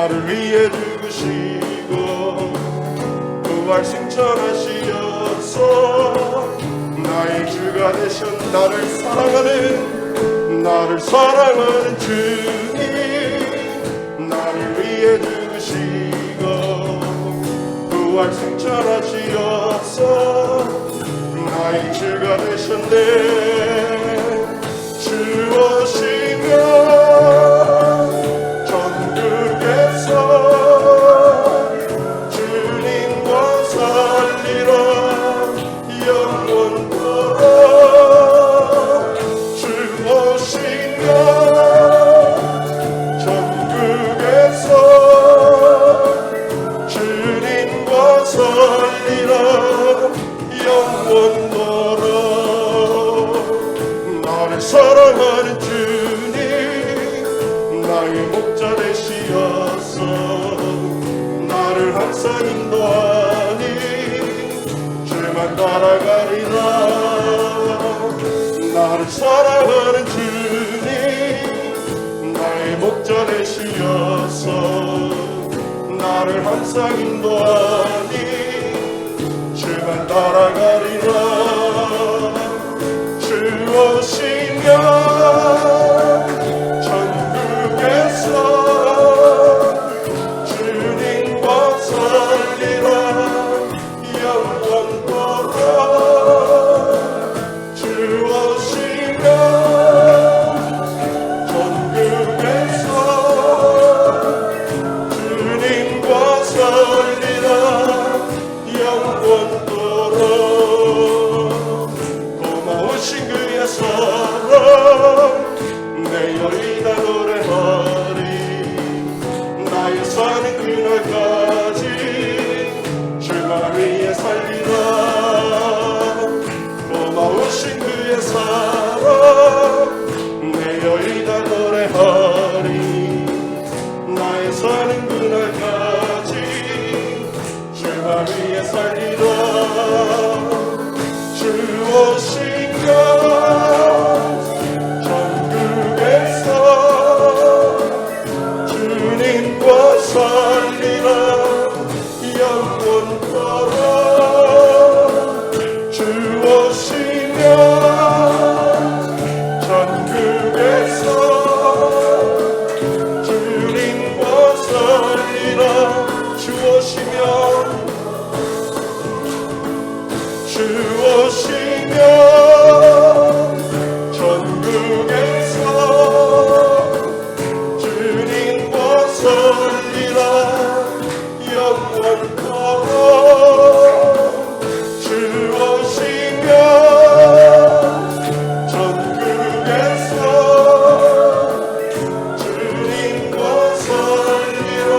나를 위해 죽으시고 부활승천하시어서 나의 주가 되신 나를 사랑하는 주님, 나를 위해 죽으시고 부활승천하시어서 나의 주가 되셨네. 주 오시면 전국에서 주님과 살리라 영원토록. 주 오시면 전국에서 주님과 살리라 영원토록. 나를 사랑하는 주님, 나의 목자 되시어서 나를 항상 인도하니 주만 따라가리라. 나를 사랑하는 주님, 나의 목자 되시어서 나를 항상 인도하니 주만 따라가리라. 주 오시면 전국에서 주님과 살리라 영원토록. 주 오시면 전국에서 주님과 살리라 영원토록. 고마우신 그의 사랑 내 여리다 노래하리. 나의 사는 그날까지 주만 위해 살리라. 고마우신 그의 사랑 내 여리다 노래하리. 나의 사는 그날까지 주만 위해 살리라. 주 오시면 전국에서 주님과 살리라 영원토록. 주 오시면 전국에서 주님과 살리라. 주 오시면 전국에서 주님과 살리라 영원토록. 주 오시면 전국에서 주님과 살리라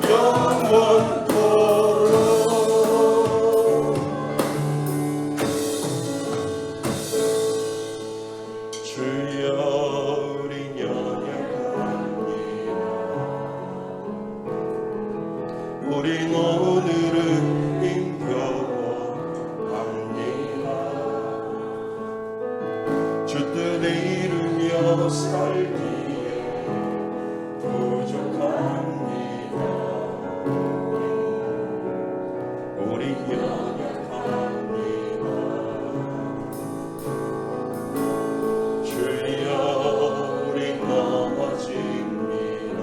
영원토록. 주여 우린 연약합니다. 우린 오늘은 힘겨워합니다. 주 뜻을 이루며 살기에 부족합니다. 우린 연약합니다. 주여 우린 넘어집니다.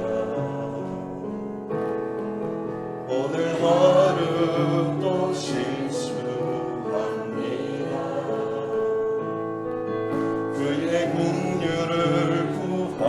오늘 하루 또 실수합니다. 그의 긍휼을 구하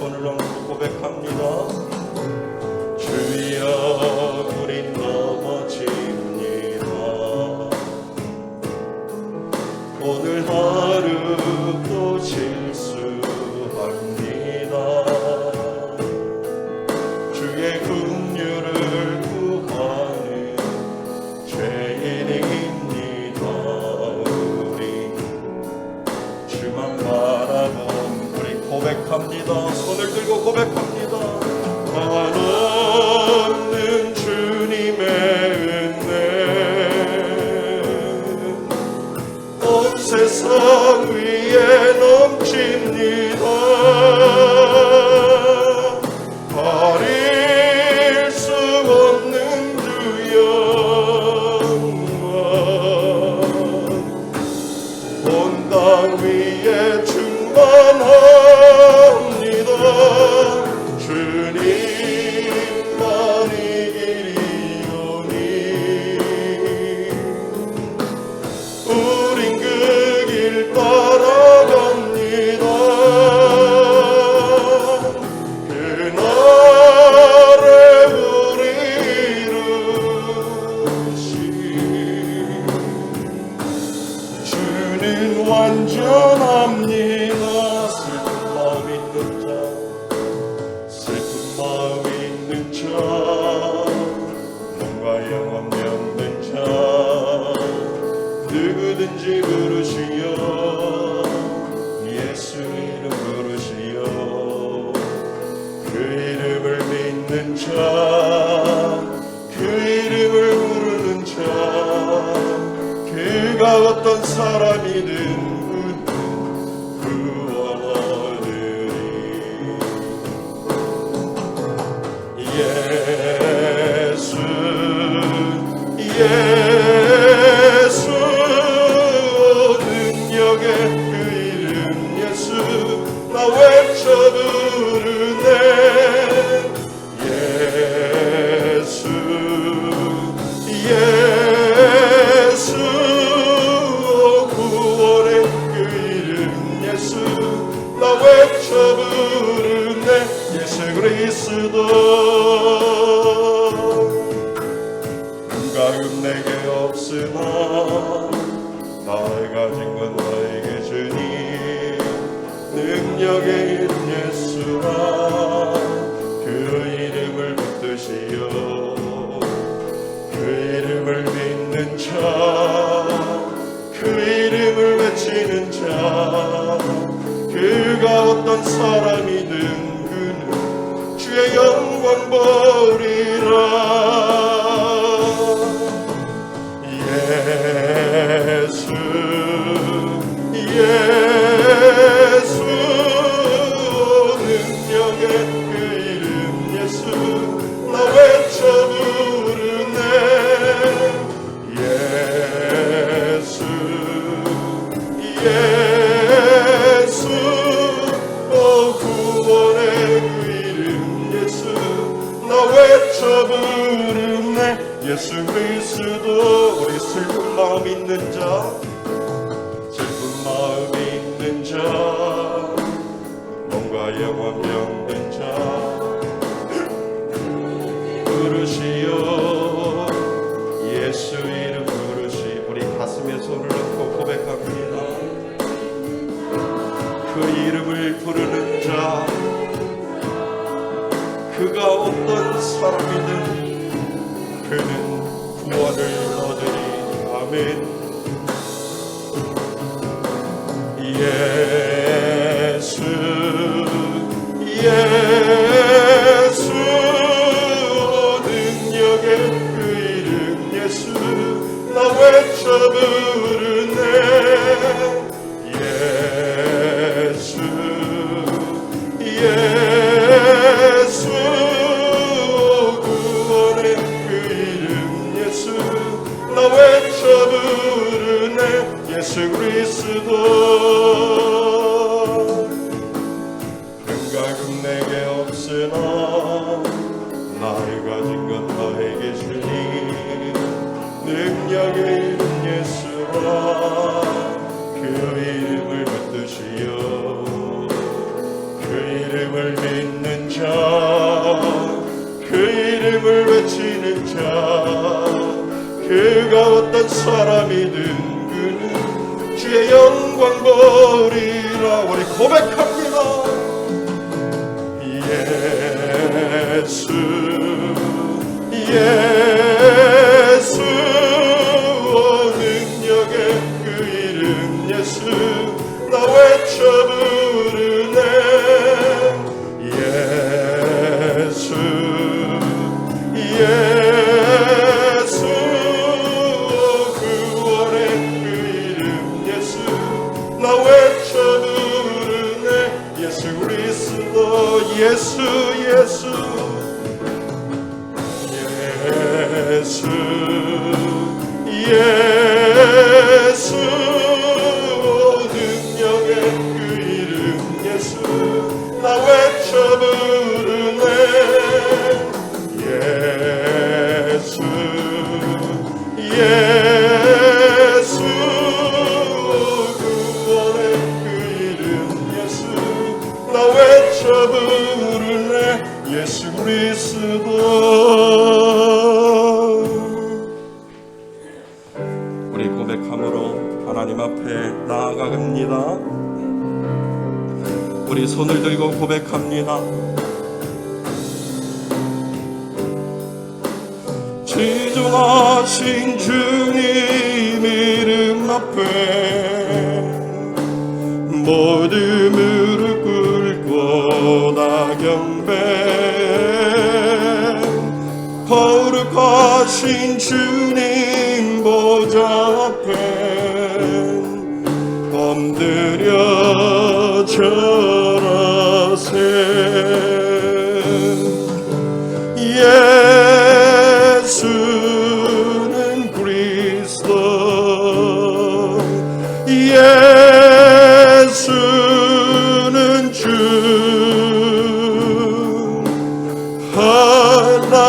손을 얹고 고백합니다. 주여 우린 넘어집니다. 오늘 하루도 실수합니다. 주의 긍휼을 구하는 죄인입니다. 우리 주만 바라본 우리 고백합니다. 손을 들고 고백합니다. 한없는 주님의 은혜 온 세상 위에 넘칩니다. 가릴 수 없는 주 영광 온 땅 위에 충만합니다. 주님만이 길이오니 우린 그 길 따라갑니다. 그날에 우리 이루시 주는 완전합니다. 슬픈 마음 있는 자, 슬픈 마음 있는 자, 몸과 영혼 병든 자, 누구든지 부르시오. 예수 이름 부르시오. 그 이름을 믿는 자, 그 이름을 부르는 자, 그가 어떤 사람이든 구원하리니. 예수 예수 능력의 그 이름 예수 나 외쳐 부르네. 예수 예수 구원의 그 이름 예수 나 외쳐 부르네. 예수 그리스도 감각은 내게 없으나 나의 가진 건 너에게 주니 능력의 이름 예수라. 그 이름을 붙드시오. 그 이름을 믿는 자, 그 이름을 외치는 자, 그가 어떤 사람이든 그는 주의 영광 보리라. 예수 예수 능력의 그 이름 예수 나 외쳐 부르네. 예수 예수 구원의 그 이름 예수 나 외쳐 부르네. 예수 그리스도 우리 슬픈 마음 있는 자, 슬픈 마음 있는 자, 몸과 영혼 병든 자 부르시오. 예수 이름 부르시. 우리 가슴에 손을 얹고 고백합니다. 그 이름을 부르는 자, 그가 어떤 사람이든 그는 구원을 얻으리. 아멘. 예수 예수 능력의 그 이름 예수 나 외쳐 부르네. 예수 예수 구원의 그 이름 예수 나 외쳐 부르네. 예수 그리스도 감각은 내게 없으나 나의 가진 건 너에게 주니 능력의 이름 예수라. 그 이름을 붙드시오. 그 이름 이름을 믿는 자, 그 이름을 외치는 자, 그가 어떤 사람이든 그는 주의 영광 보리라. 우리 고백합니다. 예수 예수 능력의 그 이름 예수 나 외쳐 부르네. 예수 예수 구원의 그 이름 예수 나 외쳐 부르네. 예수 그리스도 예수 예수 예수 예수 능력의 그 이름 예수 나 외쳐 부르네. 예수 예수 구원의 그 이름 예수 나 외쳐 부르네. 예수 그리스도. 우리 고백함으로 하나님 앞에 나아갑니다. 우리 손을 들고 고백합니다. 지존하신 주님 이름 앞에 모두 무릎 꿇고 나 경배. 거룩하신 주님 보좌 앞에 엎드려 절하세. 예수는 그리스도 예수는 주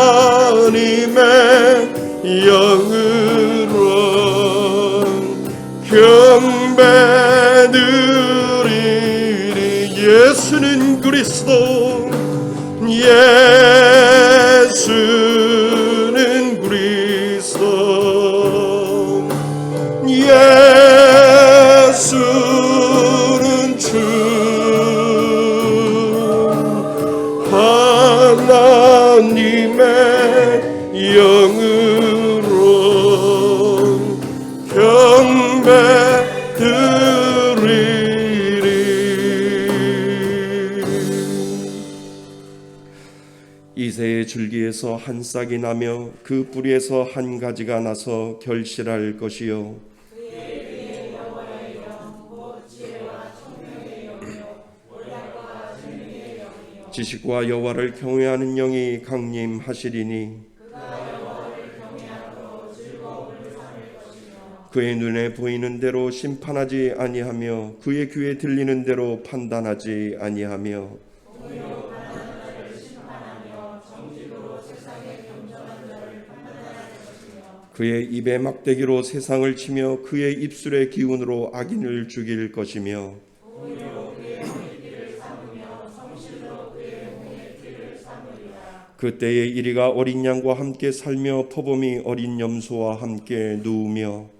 하나님의 영으로 경배드리리. 예수는 그리스도 예수는 그리스도 예수는 주 하나님의 영으로 경배드리리. 이새의 줄기에서 한 싹이 나며 그 뿌리에서 한 가지가 나서 결실할 것이요 지식과 여호와를 경외하는 영이 강림하시리니 그의 눈에 보이는 대로 심판하지 아니하며 그의 귀에 들리는 대로 판단하지 아니하며 그의 입에 막대기로 세상을 치며 그의 입술의 기운으로 악인을 죽일 것이며 그때에 이리가 어린 양과 함께 살며 포범이 어린 염소와 함께 누우며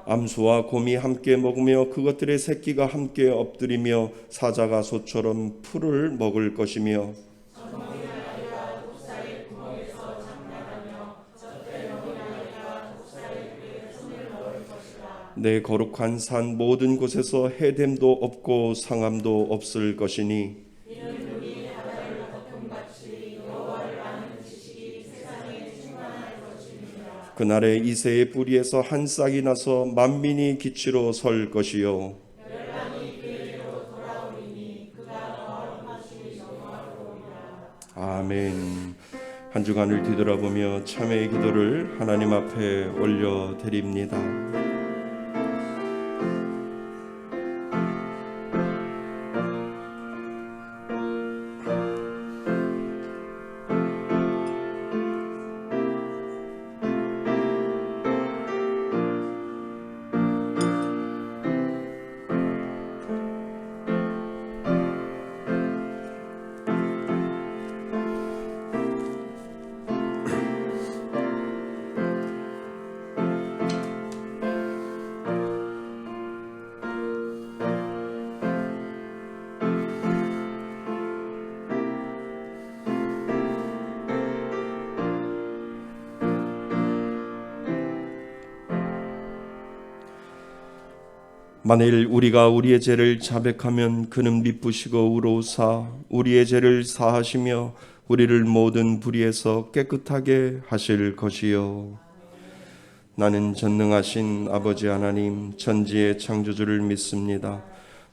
암소와 곰이 함께 먹으며 그것들의 새끼가 함께 엎드리며 사자가 소처럼 풀을 먹을 것이며 내 거룩한 산 모든 곳에서 해됨도 없고 상함도 없을 것이니 그날에 이새의 뿌리에서 한 싹이 나서 만민이 기치로 설 것이요 아멘. 한 주간을 뒤돌아보며 참회의 기도를 하나님 앞에 올려드립니다. 만일 우리가 우리의 죄를 자백하면 그는 미쁘시고 의로우사 우리의 죄를 사하시며 우리를 모든 불의에서 깨끗하게 하실 것이요. 나는 전능하신 아버지 하나님 천지의 창조주를 믿습니다.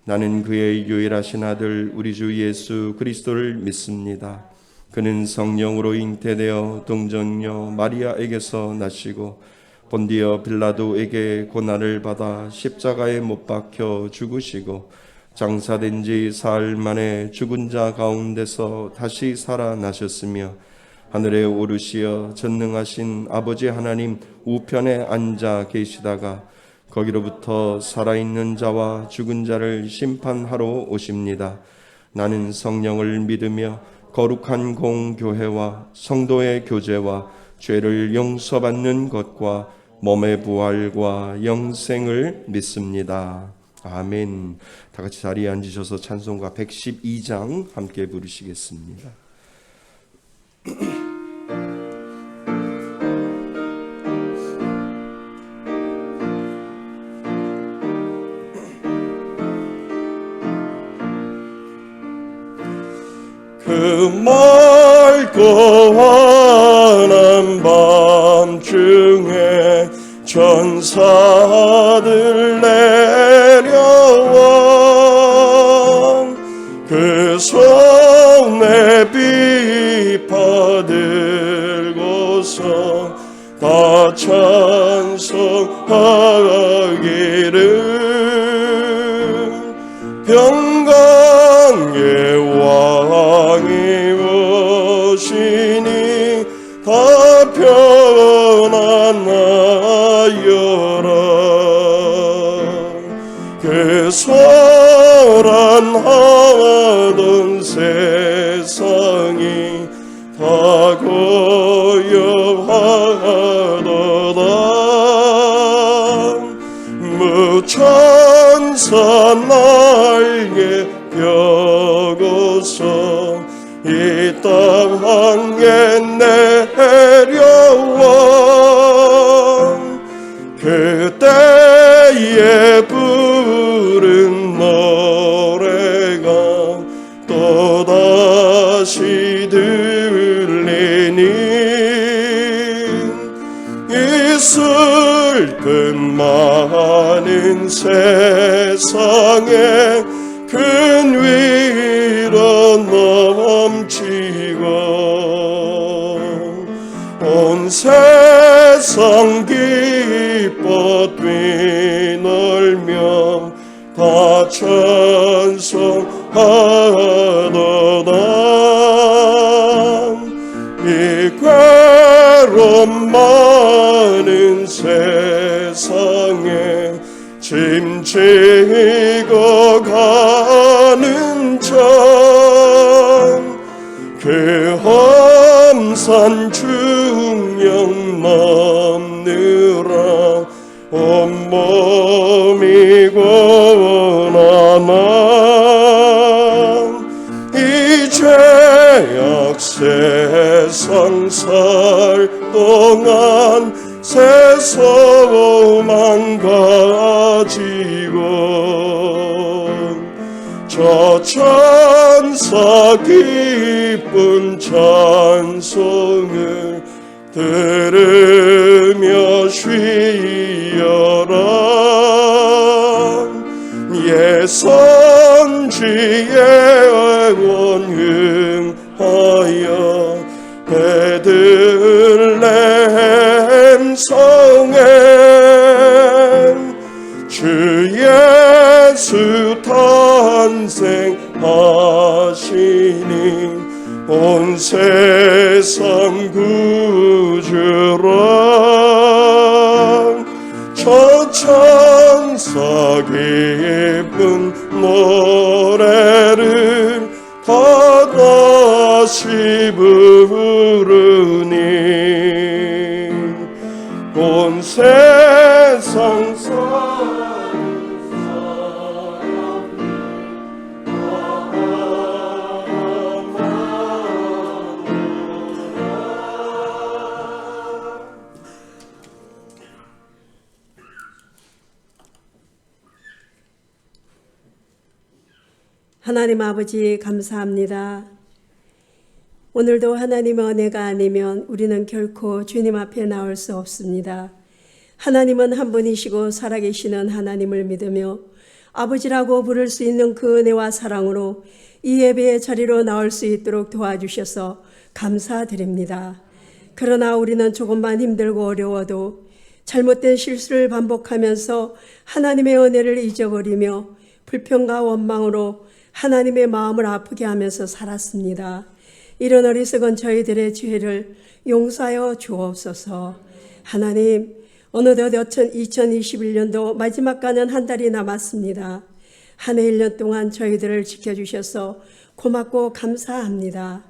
나는 그의 유일하신 아들 우리 주 예수 그리스도를 믿습니다. 그는 성령으로 잉태되어 동정녀 마리아에게서 나시고 본디어 빌라도에게 고난을 받아 십자가에 못 박혀 죽으시고 장사된 지 사흘 만에 죽은 자 가운데서 다시 살아나셨으며 하늘에 오르시어 전능하신 아버지 하나님 우편에 앉아 계시다가 거기로부터 살아있는 자와 죽은 자를 심판하러 오십니다. 나는 성령을 믿으며 거룩한 공교회와 성도의 교제와 죄를 용서받는 것과 몸의 부활과 영생을 믿습니다. 아멘. 다 같이 자리에 앉으셔서 찬송가 112장 함께 부르시겠습니다. 그 맑고 환한 밤중에 천사들 내려와 그 손에 비파 들고서 다 찬송하기를 평강의 왕이 오시니 다 편안하여라. 그 소란하던 세상이 다 고요하도다. 무천사 날개 펴고서 이 땅 한에 내려와 그때에 부른 노래가 또다시 들리니 있을 듯 많은 세상에 큰 위로 넘치고 온 세상 기뻐 뛰놀며 다 찬송하도다. 이 괴로움 많은 세상에 짐 지고 가는 전 그 험산 중령 넘느라 온몸이 고난한 이 죄악 세상 살 동안 새 소망 가지고 저 천사 기쁜 찬송을 들으며 쉬어라. 예선지의 원흥하여 베들레헴 성에 주 예수 탄생하시니 온 세상 구주라. 저 천사 기쁜 노래를 다다시 부르니 온 세상 하나님 아버지 감사합니다. 오늘도 하나님의 은혜가 아니면 우리는 결코 주님 앞에 나올 수 없습니다. 하나님은 한 분이시고 살아계시는 하나님을 믿으며 아버지라고 부를 수 있는 그 은혜와 사랑으로 이 예배의 자리로 나올 수 있도록 도와주셔서 감사드립니다. 그러나 우리는 조금만 힘들고 어려워도 잘못된 실수를 반복하면서 하나님의 은혜를 잊어버리며 불평과 원망으로 하나님의 마음을 아프게 하면서 살았습니다. 이런 어리석은 저희들의 죄를 용서하여 주옵소서. 하나님, 어느덧 2021년도 마지막 가는 한 달이 남았습니다. 한 해 1년 동안 저희들을 지켜주셔서 고맙고 감사합니다.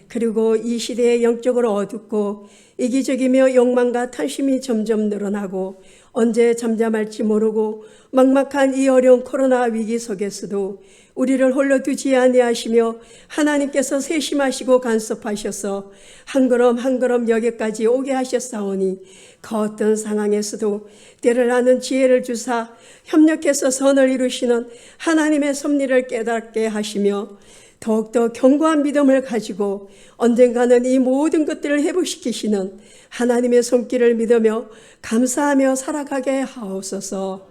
그리고 이 시대에 영적으로 어둡고 이기적이며 욕망과 탐심이 점점 늘어나고 언제 잠잠할지 모르고 막막한 이 어려운 코로나 위기 속에서도 우리를 홀로 두지 아니하시며 하나님께서 세심하시고 간섭하셔서 한 걸음 한 걸음 여기까지 오게 하셨사오니 그 어떤 상황에서도 때를 아는 지혜를 주사 협력해서 선을 이루시는 하나님의 섭리를 깨닫게 하시며 더욱더 견고한 믿음을 가지고 언젠가는 이 모든 것들을 회복시키시는 하나님의 손길을 믿으며 감사하며 살아가게 하옵소서.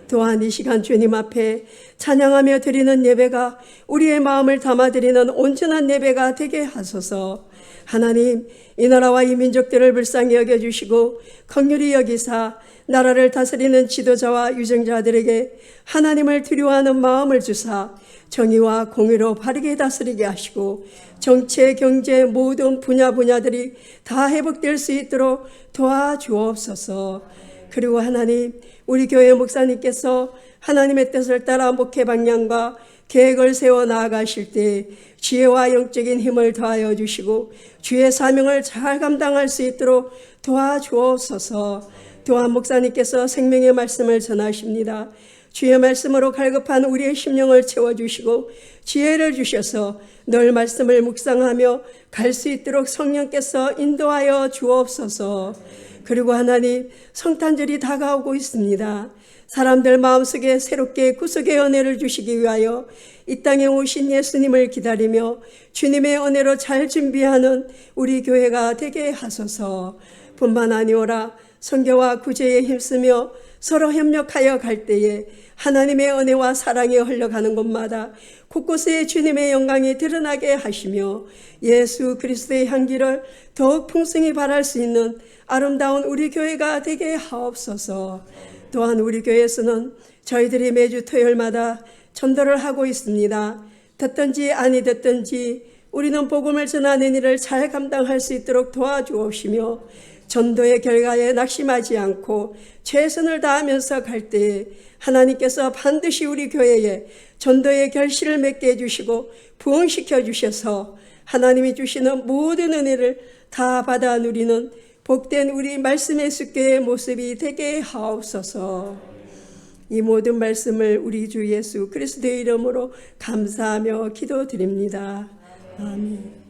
또한 이 시간 주님 앞에 찬양하며 드리는 예배가 우리의 마음을 담아드리는 온전한 예배가 되게 하소서. 하나님, 이 나라와 이 민족들을 불쌍히 여겨주시고 긍휼히 여기사 나라를 다스리는 지도자와 유정자들에게 하나님을 두려워하는 마음을 주사 정의와 공의로 바르게 다스리게 하시고 정치, 경제 모든 분야들이 다 회복될 수 있도록 도와주옵소서. 그리고 하나님, 우리 교회 목사님께서 하나님의 뜻을 따라 목회 방향과 계획을 세워 나아가실 때 지혜와 영적인 힘을 더하여 주시고 주의 사명을 잘 감당할 수 있도록 도와주옵소서. 또한 목사님께서 생명의 말씀을 전하십니다. 주의 말씀으로 갈급한 우리의 심령을 채워주시고 지혜를 주셔서 늘 말씀을 묵상하며 갈 수 있도록 성령께서 인도하여 주옵소서. 그리고 하나님, 성탄절이 다가오고 있습니다. 사람들 마음속에 새롭게 구속의 은혜를 주시기 위하여 이 땅에 오신 예수님을 기다리며 주님의 은혜로 잘 준비하는 우리 교회가 되게 하소서. 뿐만 아니오라 선교와 구제에 힘쓰며 서로 협력하여 갈 때에 하나님의 은혜와 사랑이 흘러가는 곳마다 곳곳에 주님의 영광이 드러나게 하시며 예수 그리스도의 향기를 더욱 풍성히 발할 수 있는 아름다운 우리 교회가 되게 하옵소서. 또한 우리 교회에서는 저희들이 매주 토요일마다 전도를 하고 있습니다. 듣든지 아니 듣든지 우리는 복음을 전하는 일을 잘 감당할 수 있도록 도와주옵시며 전도의 결과에 낙심하지 않고 최선을 다하면서 갈 때에 하나님께서 반드시 우리 교회에 전도의 결실을 맺게 해주시고 부흥시켜 주셔서 하나님이 주시는 모든 은혜를 다 받아 누리는 복된 우리 말씀의 숫교의 모습이 되게 하옵소서. 이 모든 말씀을 우리 주 예수 그리스도의 이름으로 감사하며 기도드립니다. 아멘.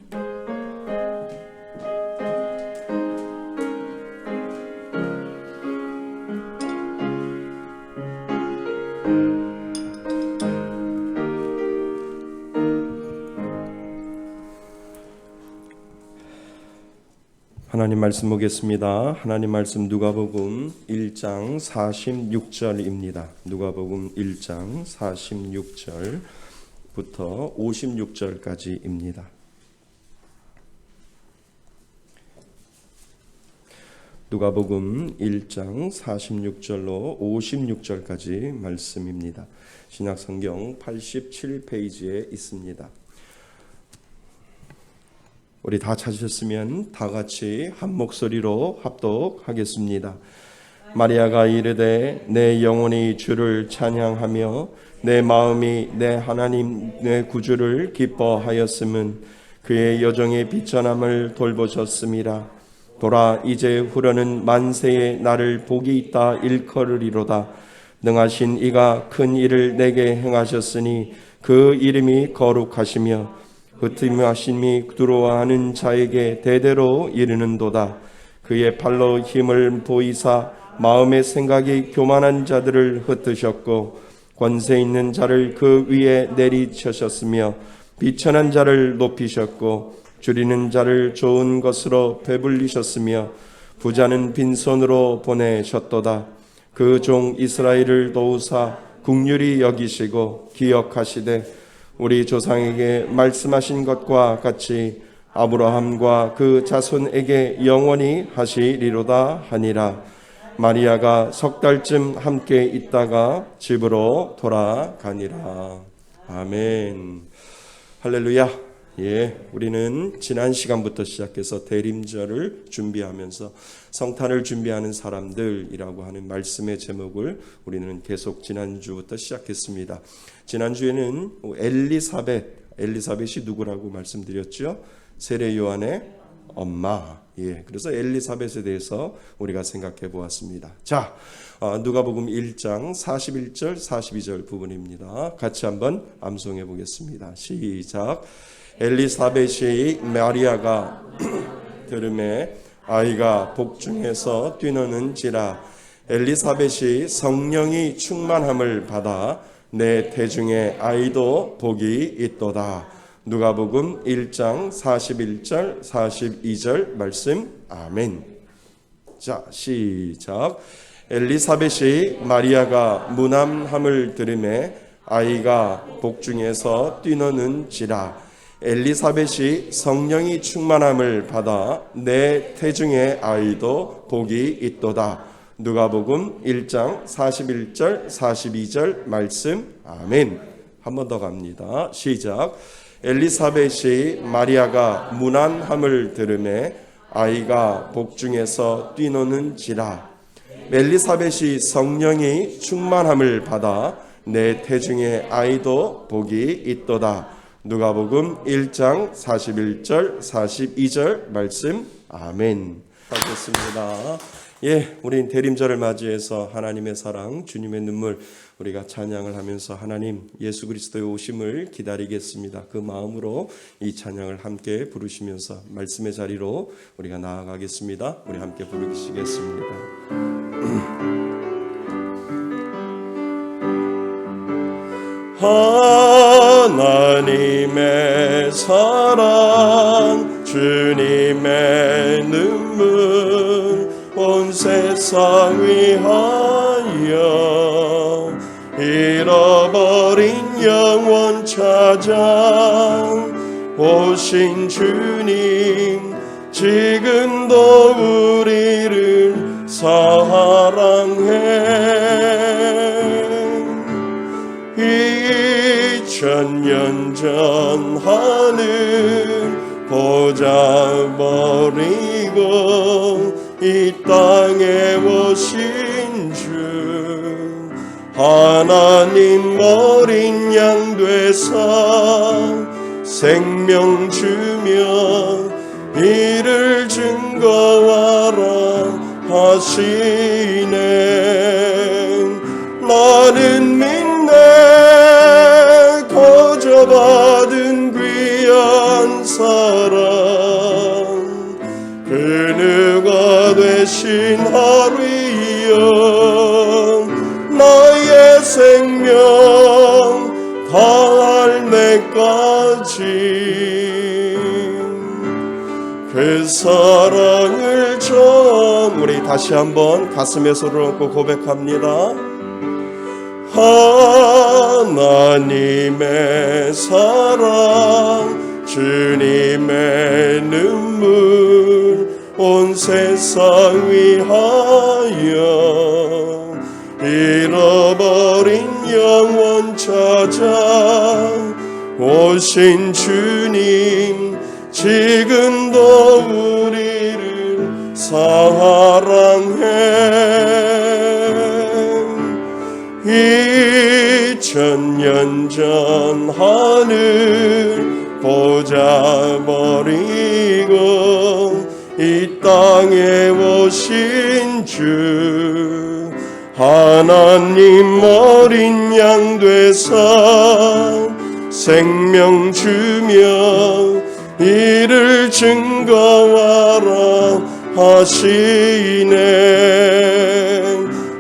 하나님 말씀 보겠습니다. 하나님 말씀 누가복음 1장 46절입니다. 누가복음 1장 46절부터 56절까지입니다. 누가복음 1장 46절로 56절까지 말씀입니다. 신약성경 87페이지에 있습니다. 우리 다 찾으셨으면 다 같이 한 목소리로 합독하겠습니다. 마리아가 이르되 내 영혼이 주를 찬양하며 내 마음이 내 하나님 내 구주를 기뻐하였음은 그의 여정의 비천함을 돌보셨음이라. 돌아 이제 후로는 만세에 나를 복이 있다 일컬으리로다. 능하신 이가 큰 일을 내게 행하셨으니 그 이름이 거룩하시며 흩음하심이 두려워하는 자에게 대대로 이르는도다. 그의 팔로 힘을 보이사 마음의 생각이 교만한 자들을 흩으셨고 권세 있는 자를 그 위에 내리치셨으며 비천한 자를 높이셨고 줄이는 자를 좋은 것으로 배불리셨으며 부자는 빈손으로 보내셨도다. 그 종 이스라엘을 도우사 긍휼히 여기시고 기억하시되 우리 조상에게 말씀하신 것과 같이 아브라함과 그 자손에게 영원히 하시리로다 하니라. 마리아가 석 달쯤 함께 있다가 집으로 돌아가니라. 아멘. 할렐루야. 우리는 지난 시간부터 시작해서 대림절을 준비하면서 성탄을 준비하는 사람들이라고 하는 말씀의 제목을 우리는 계속 지난주부터 시작했습니다. 지난주에는 엘리사벳이 누구라고 말씀드렸죠? 세례 요한의 엄마. 그래서 엘리사벳에 대해서 우리가 생각해 보았습니다. 자, 누가복음 1장 41절 42절 부분입니다. 같이 한번 암송해 보겠습니다. 시작. 엘리사벳이 마리아가 들음에 아이가 복중에서 뛰노는지라. 엘리사벳이 성령이 충만함을 받아 내 태중에 아이도 복이 있도다. 누가복음 1장 41절 42절 말씀. 아멘. 자, 시작. 엘리사벳이 마리아가 무남함을 들음에 아이가 복중에서 뛰노는지라. 엘리사벳이 성령이 충만함을 받아 내 태중에 아이도 복이 있도다. 누가복음 1장 41절 42절 말씀. 아멘. 한 번 더 갑니다. 시작. 엘리사벳이 마리아가 무난함을 들음에 아이가 복중에서 뛰노는지라. 엘리사벳이 성령이 충만함을 받아 내 태중에 아이도 복이 있도다. 누가복음 1장 41절 42절 말씀. 아멘. 하겠습니다. 우린 대림절을 맞이해서 하나님의 사랑, 주님의 눈물 우리가 찬양을 하면서 하나님 예수 그리스도의 오심을 기다리겠습니다. 그 마음으로 이 찬양을 함께 부르시면서 말씀의 자리로 우리가 나아가겠습니다. 우리 함께 부르시겠습니다. 하나님의 사랑, 주님의 눈물 온 세상 위하여 잃어버린 영혼 찾아 오신 주님, 지금도 우리를 사랑해. 2000년 전 하늘 보자 버리고 이 땅에 오신 주, 하나님 어린 양 되사 생명 주며 이를 증거하라 하시네. 나는 믿네 거저받은 귀한 사랑, 그 누가 되신 하루이여 나의 생명 다할 때까지 그 사랑을 전. 우리 다시 한번 가슴에 손을 얹고 고백합니다. 하나님의 사랑, 주님의 눈물 온 세상 위하여 잃어버린 영혼 찾아 오신 주님, 지금도 우리를 사랑해. 2000년 전 하늘 보자 버리고 이 땅에 오신 주, 하나님 어린 양 되사 생명 주며 이를 증거하라 하시네.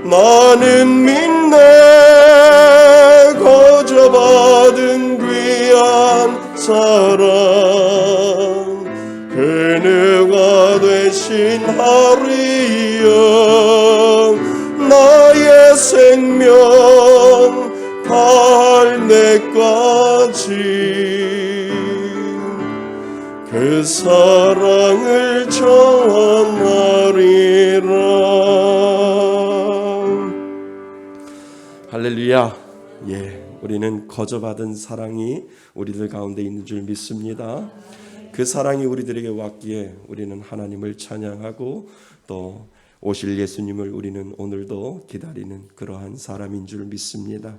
나는 믿네 대신하리여. 나의 생명 다할 때까지 그 사랑을 전하리라. 할렐루야. 우리는 거저받은 사랑이 우리들 가운데 있는 줄 믿습니다. 그 사랑이 우리들에게 왔기에 우리는 하나님을 찬양하고 또 오실 예수님을 우리는 오늘도 기다리는 그러한 사람인 줄 믿습니다.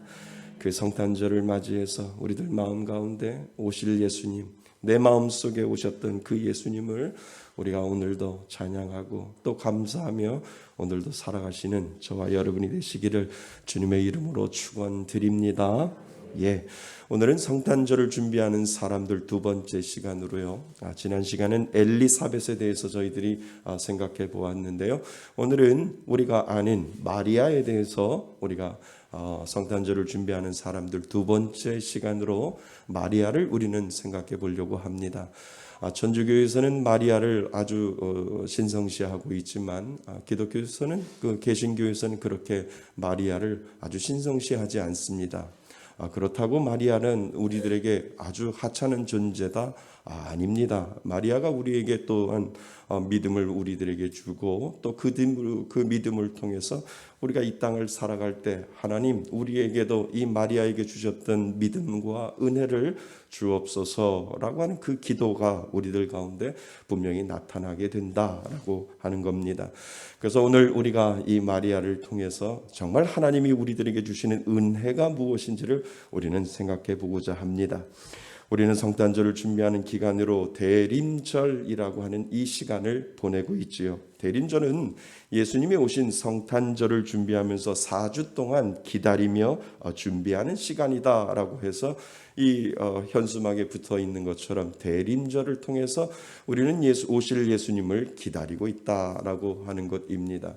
그 성탄절을 맞이해서 우리들 마음 가운데 오실 예수님, 내 마음속에 오셨던 그 예수님을 우리가 오늘도 찬양하고 또 감사하며 오늘도 살아가시는 저와 여러분이 되시기를 주님의 이름으로 축원드립니다. 오늘은 성탄절을 준비하는 사람들 두 번째 시간으로요. 지난 시간은 엘리사벳에 대해서 저희들이 생각해 보았는데요. 오늘은 우리가 아는 마리아에 대해서 우리가 성탄절을 준비하는 사람들 두 번째 시간으로 마리아를 우리는 생각해 보려고 합니다. 천주교에서는 마리아를 아주 신성시하고 있지만 기독교에서는 개신교에서는 그렇게 마리아를 아주 신성시하지 않습니다. 그렇다고 마리아는 우리들에게 아주 하찮은 존재다? 아닙니다. 마리아가 우리에게 또한 믿음을 우리들에게 주고 또 그 믿음을 통해서 우리가 이 땅을 살아갈 때 하나님 우리에게도 이 마리아에게 주셨던 믿음과 은혜를 주옵소서라고 하는 그 기도가 우리들 가운데 분명히 나타나게 된다라고 하는 겁니다. 그래서 오늘 우리가 이 마리아를 통해서 정말 하나님이 우리들에게 주시는 은혜가 무엇인지를 우리는 생각해 보고자 합니다. 우리는 성탄절을 준비하는 기간으로 대림절이라고 하는 이 시간을 보내고 있지요. 대림절은 예수님이 오신 성탄절을 준비하면서 4주 동안 기다리며 준비하는 시간이다라고 해서 이 현수막에 붙어 있는 것처럼 대림절을 통해서 우리는 오실 예수님을 기다리고 있다라고 하는 것입니다.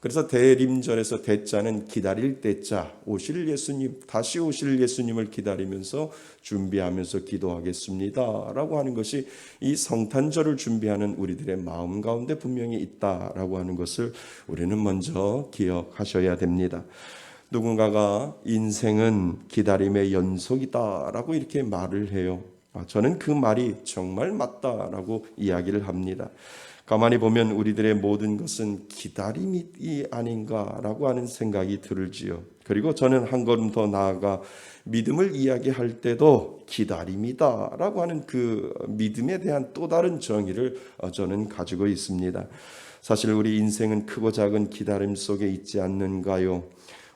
그래서 대림절에서 대자는 기다릴 대자, 오실 예수님, 다시 오실 예수님을 기다리면서 준비하면서 기도하겠습니다 라고 하는 것이 이 성탄절을 준비하는 우리들의 마음 가운데 분명히 있다라고 하는 것을 우리는 먼저 기억하셔야 됩니다. 누군가가 인생은 기다림의 연속이다라고 이렇게 말을 해요. 저는 그 말이 정말 맞다라고 이야기를 합니다. 가만히 보면 우리들의 모든 것은 기다림이 아닌가라고 하는 생각이 들지요. 그리고 저는 한 걸음 더 나아가 믿음을 이야기할 때도 기다림이다라고 하는 그 믿음에 대한 또 다른 정의를 저는 가지고 있습니다. 사실 우리 인생은 크고 작은 기다림 속에 있지 않는가요?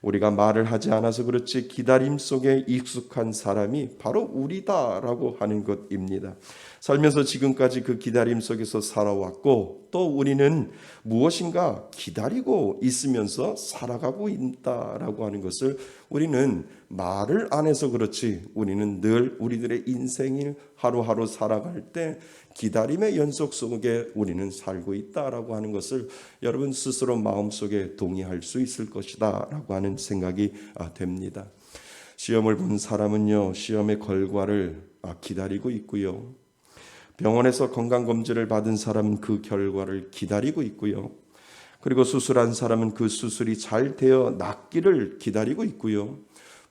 우리가 말을 하지 않아서 그렇지 기다림 속에 익숙한 사람이 바로 우리다라고 하는 것입니다. 살면서 지금까지 그 기다림 속에서 살아왔고 또 우리는 무엇인가 기다리고 있으면서 살아가고 있다라고 하는 것을 우리는 말을 안 해서 그렇지 우리는 늘 우리들의 인생을 하루하루 살아갈 때 기다림의 연속 속에 우리는 살고 있다라고 하는 것을 여러분 스스로 마음속에 동의할 수 있을 것이다 라고 하는 생각이 됩니다. 시험을 본 사람은요 시험의 결과를 기다리고 있고요. 병원에서 건강검진을 받은 사람은 그 결과를 기다리고 있고요. 그리고 수술한 사람은 그 수술이 잘 되어 낫기를 기다리고 있고요.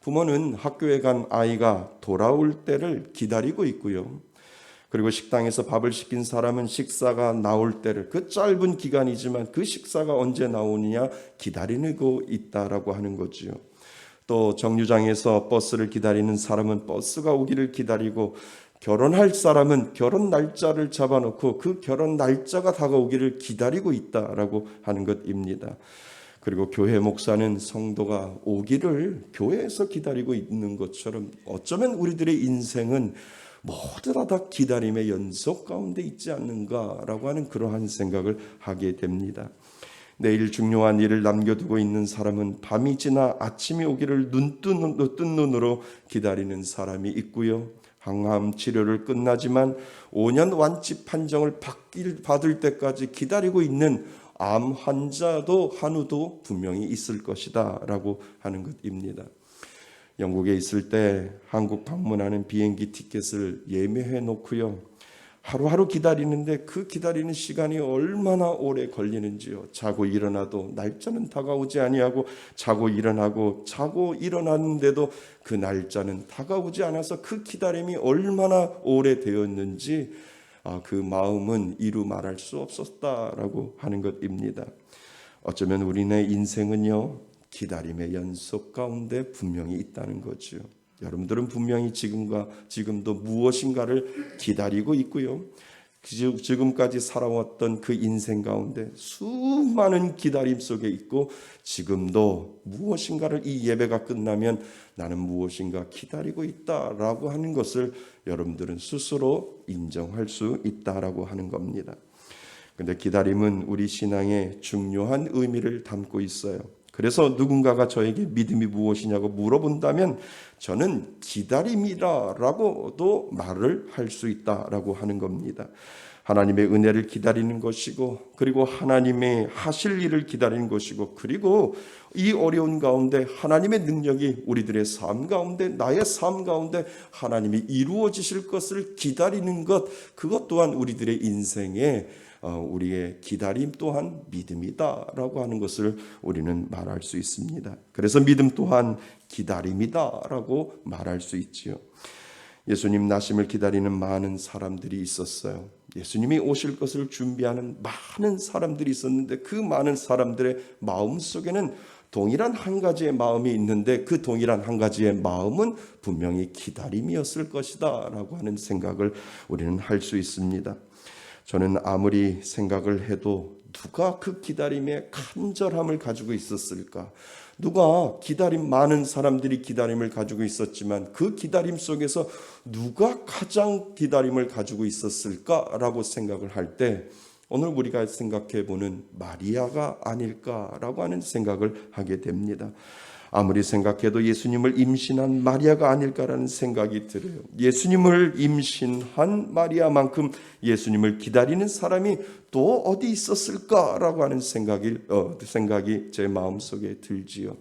부모는 학교에 간 아이가 돌아올 때를 기다리고 있고요. 그리고 식당에서 밥을 시킨 사람은 식사가 나올 때를 그 짧은 기간이지만 그 식사가 언제 나오느냐 기다리고 있다라고 하는 거지요. 또 정류장에서 버스를 기다리는 사람은 버스가 오기를 기다리고 결혼할 사람은 결혼 날짜를 잡아놓고 그 결혼 날짜가 다가오기를 기다리고 있다라고 하는 것입니다. 그리고 교회 목사는 성도가 오기를 교회에서 기다리고 있는 것처럼 어쩌면 우리들의 인생은 모두 다 기다림의 연속 가운데 있지 않는가라고 하는 그러한 생각을 하게 됩니다. 내일 중요한 일을 남겨두고 있는 사람은 밤이 지나 아침이 오기를 뜬 눈으로 기다리는 사람이 있고요. 항암 치료를 끝나지만 5년 완치 판정을 받을 때까지 기다리고 있는 암 환자도 한우도 분명히 있을 것이다 라고 하는 것입니다. 영국에 있을 때 한국 방문하는 비행기 티켓을 예매해 놓고요. 하루하루 기다리는데 그 기다리는 시간이 얼마나 오래 걸리는지요. 자고 일어나도 날짜는 다가오지 아니하고 자고 일어났는데도 그 날짜는 다가오지 않아서 그 기다림이 얼마나 오래 되었는지 그 마음은 이루 말할 수 없었다라고 하는 것입니다. 어쩌면 우리네 인생은요, 기다림의 연속 가운데 분명히 있다는 거죠. 여러분들은 분명히 지금도 무엇인가를 기다리고 있고요. 지금까지 살아왔던 그 인생 가운데 수많은 기다림 속에 있고, 지금도 무엇인가를 이 예배가 끝나면 나는 무엇인가 기다리고 있다라고 하는 것을 여러분들은 스스로 인정할 수 있다라고 하는 겁니다. 근데 기다림은 우리 신앙에 중요한 의미를 담고 있어요. 그래서 누군가가 저에게 믿음이 무엇이냐고 물어본다면 저는 기다림이라고도 말을 할 수 있다라고 하는 겁니다. 하나님의 은혜를 기다리는 것이고, 그리고 하나님의 하실 일을 기다리는 것이고, 그리고 이 어려운 가운데 하나님의 능력이 우리들의 삶 가운데, 나의 삶 가운데 하나님이 이루어지실 것을 기다리는 것, 그것 또한 우리들의 인생에 우리의 기다림 또한 믿음이다라고 하는 것을 우리는 말할 수 있습니다. 그래서 믿음 또한 기다림이다라고 말할 수 있지요. 예수님 나심을 기다리는 많은 사람들이 있었어요. 예수님이 오실 것을 준비하는 많은 사람들이 있었는데, 그 많은 사람들의 마음 속에는 동일한 한 가지의 마음이 있는데, 그 동일한 한 가지의 마음은 분명히 기다림이었을 것이다 라고 하는 생각을 우리는 할 수 있습니다. 저는 아무리 생각을 해도 누가 그 기다림의 간절함을 가지고 있었을까? 누가 많은 사람들이 기다림을 가지고 있었지만 그 기다림 속에서 누가 가장 기다림을 가지고 있었을까라고 생각을 할 때, 오늘 우리가 생각해 보는 마리아가 아닐까라고 하는 생각을 하게 됩니다. 아무리 생각해도 예수님을 임신한 마리아가 아닐까라는 생각이 들어요. 예수님을 임신한 마리아만큼 예수님을 기다리는 사람이 또 어디 있었을까라고 하는 생각이 제 마음속에 들지요.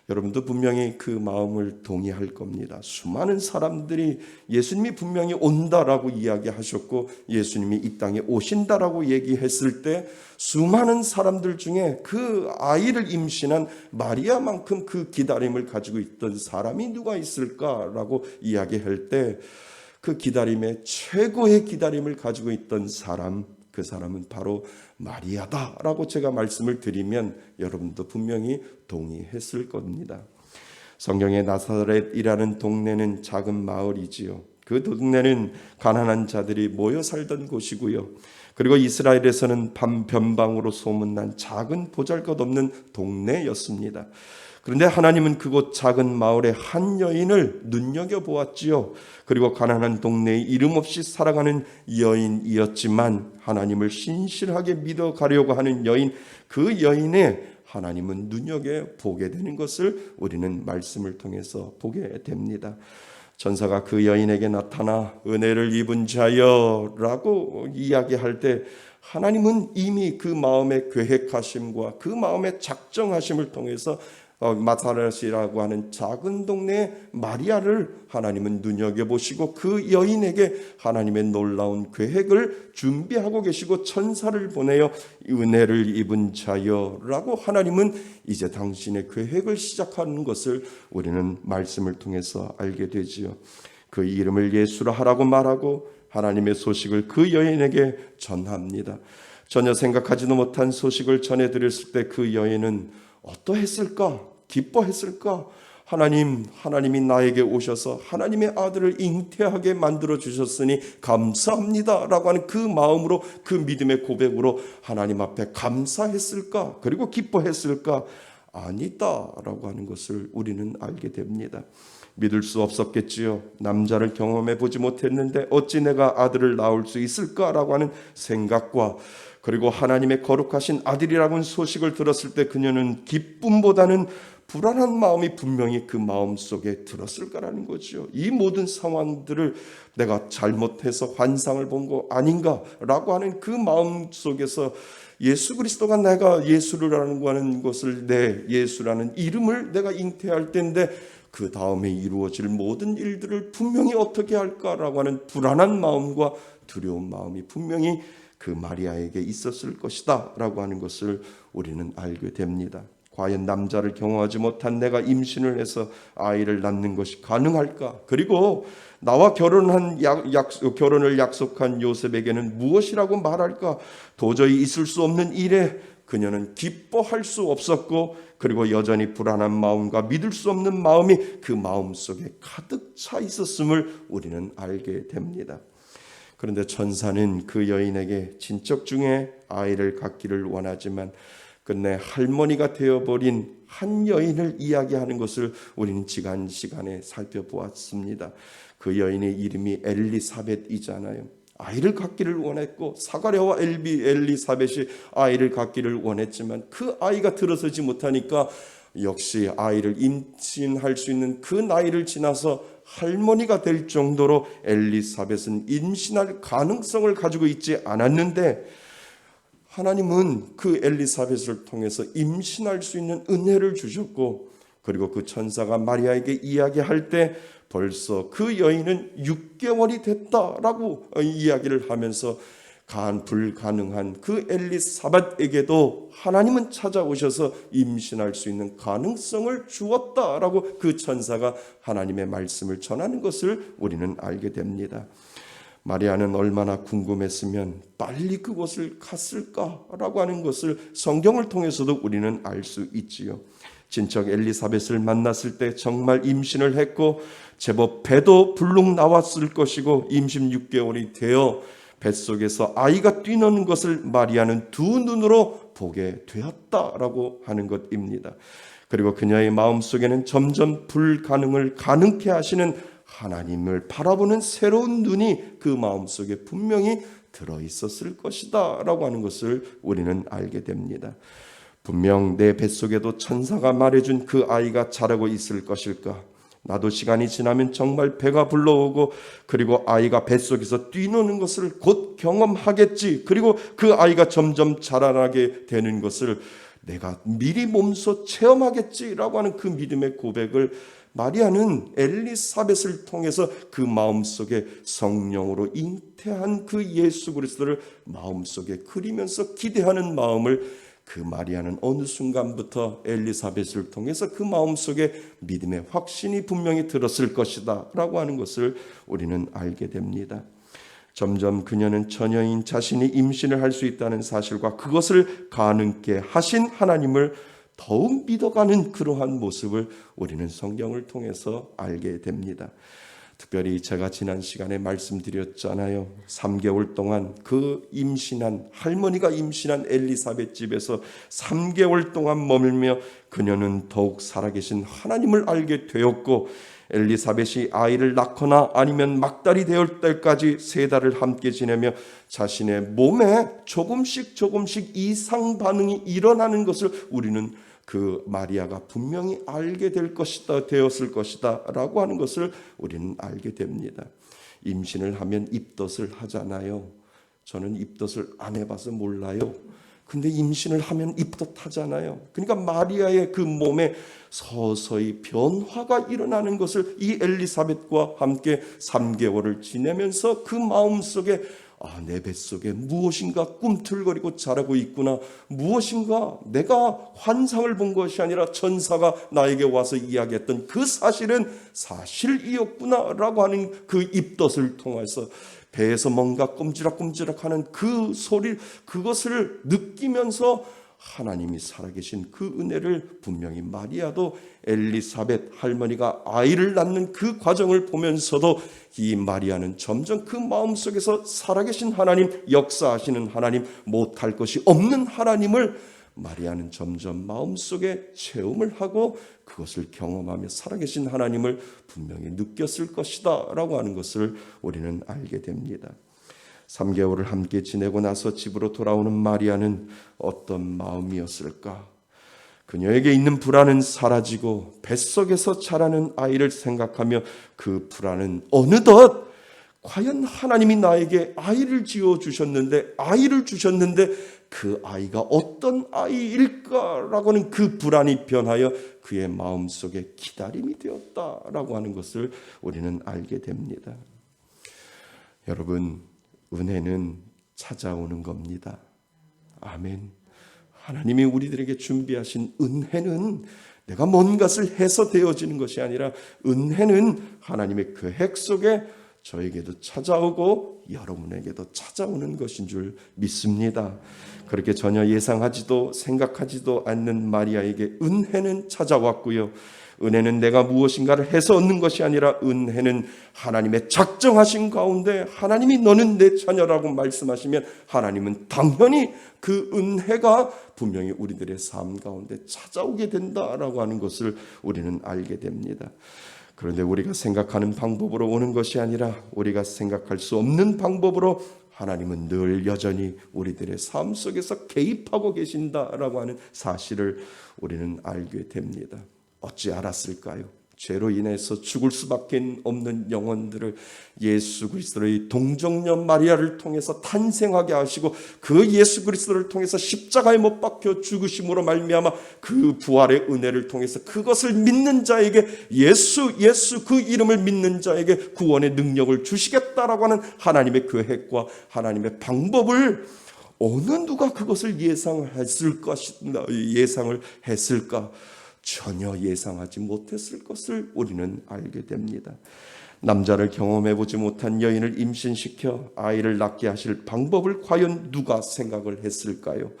여러분도 분명히 그 마음을 동의할 겁니다. 수많은 사람들이 예수님이 분명히 온다라고 이야기하셨고, 예수님이 이 땅에 오신다라고 얘기했을 때 수많은 사람들 중에 그 아이를 임신한 마리아만큼 그 기다림을 가지고 있던 사람이 누가 있을까라고 이야기할 때, 그 기다림의 최고의 기다림을 가지고 있던 사람, 그 사람은 바로 마리아다라고 제가 말씀을 드리면 여러분도 분명히 동의했을 겁니다. 성경의 나사렛이라는 동네는 작은 마을이지요. 그 동네는 가난한 자들이 모여 살던 곳이고요. 그리고 이스라엘에서는 변방으로 소문난 작은 보잘것없는 동네였습니다. 그런데 하나님은 그곳 작은 마을의 한 여인을 눈여겨보았지요. 그리고 가난한 동네에 이름 없이 살아가는 여인이었지만 하나님을 신실하게 믿어가려고 하는 여인, 그 여인의 하나님은 눈여겨보게 되는 것을 우리는 말씀을 통해서 보게 됩니다. 천사가 그 여인에게 나타나 은혜를 입은 자여라고 이야기할 때, 하나님은 이미 그 마음의 계획하심과 그 마음의 작정하심을 통해서 나사렛이라고 하는 작은 동네의 마리아를 하나님은 눈여겨보시고 그 여인에게 하나님의 놀라운 계획을 준비하고 계시고, 천사를 보내어 은혜를 입은 자여라고 하나님은 이제 당신의 계획을 시작하는 것을 우리는 말씀을 통해서 알게 되지요. 그 이름을 예수라 하라고 말하고 하나님의 소식을 그 여인에게 전합니다. 전혀 생각하지도 못한 소식을 전해드렸을 때 그 여인은 어떠했을까? 기뻐했을까? 하나님이 나에게 오셔서 하나님의 아들을 잉태하게 만들어 주셨으니 감사합니다 라고 하는 그 마음으로, 그 믿음의 고백으로 하나님 앞에 감사했을까? 그리고 기뻐했을까? 아니다 라고 하는 것을 우리는 알게 됩니다. 믿을 수 없었겠지요. 남자를 경험해 보지 못했는데 어찌 내가 아들을 낳을 수 있을까라고 하는 생각과, 그리고 하나님의 거룩하신 아들이라는 소식을 들었을 때 그녀는 기쁨보다는 불안한 마음이 분명히 그 마음 속에 들었을 거라는 거죠. 이 모든 상황들을 내가 잘못해서 환상을 본 거 아닌가라고 하는 그 마음 속에서 예수 그리스도가 내가 예수라는 것을, 내 예수라는 이름을 내가 잉태할 때인데 그 다음에 이루어질 모든 일들을 분명히 어떻게 할까라고 하는 불안한 마음과 두려운 마음이 분명히 그 마리아에게 있었을 것이다 라고 하는 것을 우리는 알게 됩니다. 과연 남자를 경험하지 못한 내가 임신을 해서 아이를 낳는 것이 가능할까? 그리고 나와 결혼을 약속한 요셉에게는 무엇이라고 말할까? 도저히 있을 수 없는 일에 그녀는 기뻐할 수 없었고, 그리고 여전히 불안한 마음과 믿을 수 없는 마음이 그 마음 속에 가득 차 있었음을 우리는 알게 됩니다. 그런데 천사는 그 여인에게 친척 중에 아이를 갖기를 원하지만 끝내 할머니가 되어버린 한 여인을 이야기하는 것을 우리는 지난 시간에 살펴보았습니다. 그 여인의 이름이 엘리사벳이잖아요. 아이를 갖기를 원했고 사가랴와 엘리사벳이 아이를 갖기를 원했지만 그 아이가 들어서지 못하니까 역시 아이를 임신할 수 있는 그 나이를 지나서 할머니가 될 정도로 엘리사벳은 임신할 가능성을 가지고 있지 않았는데, 하나님은 그 엘리사벳을 통해서 임신할 수 있는 은혜를 주셨고, 그리고 그 천사가 마리아에게 이야기할 때 벌써 그 여인은 6개월이 됐다라고 이야기를 하면서 불가능한 그 엘리사벳에게도 하나님은 찾아오셔서 임신할 수 있는 가능성을 주었다라고 그 천사가 하나님의 말씀을 전하는 것을 우리는 알게 됩니다. 마리아는 얼마나 궁금했으면 빨리 그곳을 갔을까라고 하는 것을 성경을 통해서도 우리는 알 수 있지요. 친척 엘리사벳을 만났을 때 정말 임신을 했고 제법 배도 불룩 나왔을 것이고 임신 6개월이 되어 뱃속에서 아이가 뛰노는 것을 마리아는 두 눈으로 보게 되었다라고 하는 것입니다. 그리고 그녀의 마음속에는 점점 불가능을 가능케 하시는 하나님을 바라보는 새로운 눈이 그 마음속에 분명히 들어있었을 것이다 라고 하는 것을 우리는 알게 됩니다. 분명 내 뱃속에도 천사가 말해준 그 아이가 자라고 있을 것일까? 나도 시간이 지나면 정말 배가 불러오고 그리고 아이가 뱃속에서 뛰노는 것을 곧 경험하겠지. 그리고 그 아이가 점점 자라나게 되는 것을 내가 미리 몸소 체험하겠지라고 하는 그 믿음의 고백을 마리아는 엘리사벳을 통해서 그 마음속에 성령으로 잉태한 그 예수 그리스도를 마음속에 그리면서 기대하는 마음을 그 마리아는 어느 순간부터 엘리사벳을 통해서 그 마음속에 믿음의 확신이 분명히 들었을 것이다 라고 하는 것을 우리는 알게 됩니다. 점점 그녀는 처녀인 자신이 임신을 할 수 있다는 사실과 그것을 가능케 하신 하나님을 더욱 믿어가는 그러한 모습을 우리는 성경을 통해서 알게 됩니다. 특별히 제가 지난 시간에 말씀드렸잖아요. 3개월 동안 그 할머니가 임신한 엘리사벳 집에서 3개월 동안 머물며 그녀는 더욱 살아계신 하나님을 알게 되었고, 엘리사벳이 아이를 낳거나 아니면 막달이 되올 때까지 3달을 함께 지내며 자신의 몸에 조금씩 이상 반응이 일어나는 것을 우리는 그 마리아가 분명히 알게 되었을 것이다 라고 하는 것을 우리는 알게 됩니다. 임신을 하면 입덧을 하잖아요. 저는 입덧을 안 해봐서 몰라요. 근데 임신을 하면 입덧하잖아요. 그러니까 마리아의 그 몸에 서서히 변화가 일어나는 것을 이 엘리사벳과 함께 3개월을 지내면서 그 마음속에 내 뱃속에 무엇인가 꿈틀거리고 자라고 있구나. 무엇인가 내가 환상을 본 것이 아니라 천사가 나에게 와서 이야기했던 그 사실은 사실이었구나 라고 하는 그 입덧을 통해서 배에서 뭔가 꼼지락꼼지락하는 그 소리, 그것을 느끼면서 하나님이 살아계신 그 은혜를 분명히 마리아도 엘리사벳 할머니가 아이를 낳는 그 과정을 보면서도 이 마리아는 점점 그 마음속에서 살아계신 하나님, 역사하시는 하나님, 못할 것이 없는 하나님을 마리아는 점점 마음속에 체험을 하고 그것을 경험하며 살아계신 하나님을 분명히 느꼈을 것이다 라고 하는 것을 우리는 알게 됩니다. 3개월을 함께 지내고 나서 집으로 돌아오는 마리아는 어떤 마음이었을까? 그녀에게 있는 불안은 사라지고 뱃속에서 자라는 아이를 생각하며 그 불안은 어느덧 과연 하나님이 나에게 아이를 지어주셨는데 그 아이가 어떤 아이일까라고는 그 불안이 변하여 그의 마음속에 기다림이 되었다라고 하는 것을 우리는 알게 됩니다. 여러분, 은혜는 찾아오는 겁니다. 아멘. 하나님이 우리들에게 준비하신 은혜는 내가 뭔가를 해서 되어지는 것이 아니라 은혜는 하나님의 계획 속에 저에게도 찾아오고 여러분에게도 찾아오는 것인 줄 믿습니다. 그렇게 전혀 예상하지도 생각하지도 않는 마리아에게 은혜는 찾아왔고요. 은혜는 내가 무엇인가를 해서 얻는 것이 아니라 은혜는 하나님의 작정하신 가운데 하나님이 너는 내 자녀라고 말씀하시면 하나님은 당연히 그 은혜가 분명히 우리들의 삶 가운데 찾아오게 된다라고 하는 것을 우리는 알게 됩니다. 그런데 우리가 생각하는 방법으로 오는 것이 아니라 우리가 생각할 수 없는 방법으로 하나님은 늘 여전히 우리들의 삶 속에서 개입하고 계신다라고 하는 사실을 우리는 알게 됩니다. 어찌 알았을까요? 죄로 인해서 죽을 수밖에 없는 영혼들을 예수 그리스도의 동정녀 마리아를 통해서 탄생하게 하시고 그 예수 그리스도를 통해서 십자가에 못 박혀 죽으심으로 말미암아 그 부활의 은혜를 통해서 그것을 믿는 자에게 예수 그 이름을 믿는 자에게 구원의 능력을 주시겠다라고 하는 하나님의 계획과 하나님의 방법을 어느 누가 그것을 예상을 했을까? 전혀 예상하지 못했을 것을 우리는 알게 됩니다. 남자를 경험해보지 못한 여인을 임신시켜 아이를 낳게 하실 방법을 과연 누가 생각을 했을까요?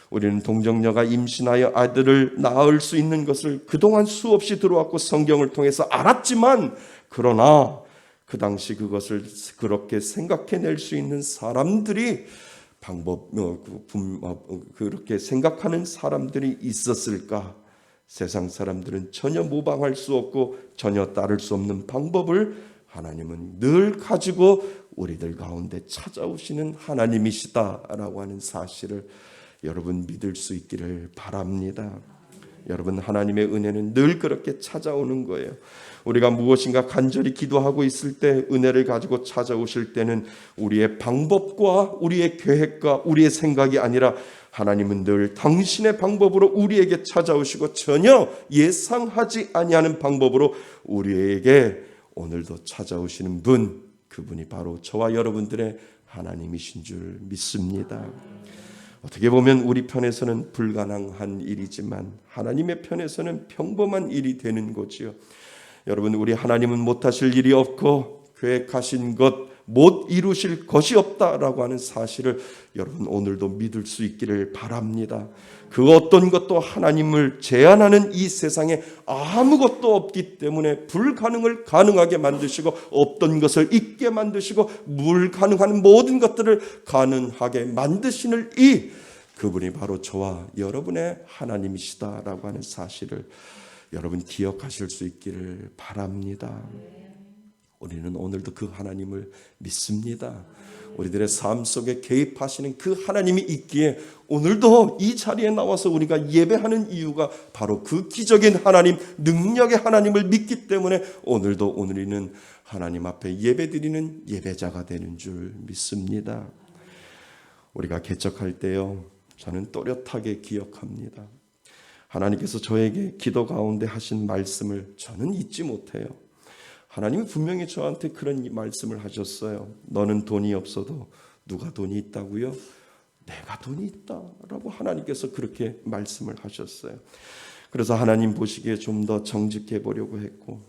우리는 동정녀가 임신하여 아들을 낳을 수 있는 것을 그동안 수없이 들어왔고 성경을 통해서 알았지만 그러나 그 당시 그것을 그렇게 생각해낼 수 있는 사람들이 그렇게 생각하는 사람들이 있었을까? 세상 사람들은 전혀 모방할 수 없고 전혀 따를 수 없는 방법을 하나님은 늘 가지고 우리들 가운데 찾아오시는 하나님이시다라고 하는 사실을 여러분 믿을 수 있기를 바랍니다. 여러분, 하나님의 은혜는 늘 그렇게 찾아오는 거예요. 우리가 무엇인가 간절히 기도하고 있을 때 은혜를 가지고 찾아오실 때는 우리의 방법과 우리의 계획과 우리의 생각이 아니라 하나님은 늘 당신의 방법으로 우리에게 찾아오시고 전혀 예상하지 아니하는 방법으로 우리에게 오늘도 찾아오시는 분, 그분이 바로 저와 여러분들의 하나님이신 줄 믿습니다. 어떻게 보면 우리 편에서는 불가능한 일이지만 하나님의 편에서는 평범한 일이 되는 거지요. 여러분, 우리 하나님은 못하실 일이 없고 계획하신 것 못 이루실 것이 없다라고 하는 사실을 여러분 오늘도 믿을 수 있기를 바랍니다. 그 어떤 것도 하나님을 제한하는 이 세상에 아무것도 없기 때문에 불가능을 가능하게 만드시고 없던 것을 있게 만드시고 불가능한 모든 것들을 가능하게 만드시는 이 그분이 바로 저와 여러분의 하나님이시다라고 하는 사실을 여러분 기억하실 수 있기를 바랍니다. 우리는 오늘도 그 하나님을 믿습니다. 우리들의 삶 속에 개입하시는 그 하나님이 있기에 오늘도 이 자리에 나와서 우리가 예배하는 이유가 바로 그 기적인 하나님, 능력의 하나님을 믿기 때문에 오늘도 우리는 하나님 앞에 예배드리는 예배자가 되는 줄 믿습니다. 우리가 개척할 때요, 저는 또렷하게 기억합니다. 하나님께서 저에게 기도 가운데 하신 말씀을 저는 잊지 못해요. 하나님이 분명히 저한테 그런 말씀을 하셨어요. 너는 돈이 없어도 누가 돈이 있다고요? 내가 돈이 있다라고 하나님께서 그렇게 말씀을 하셨어요. 그래서 하나님 보시기에 좀 더 정직해 보려고 했고,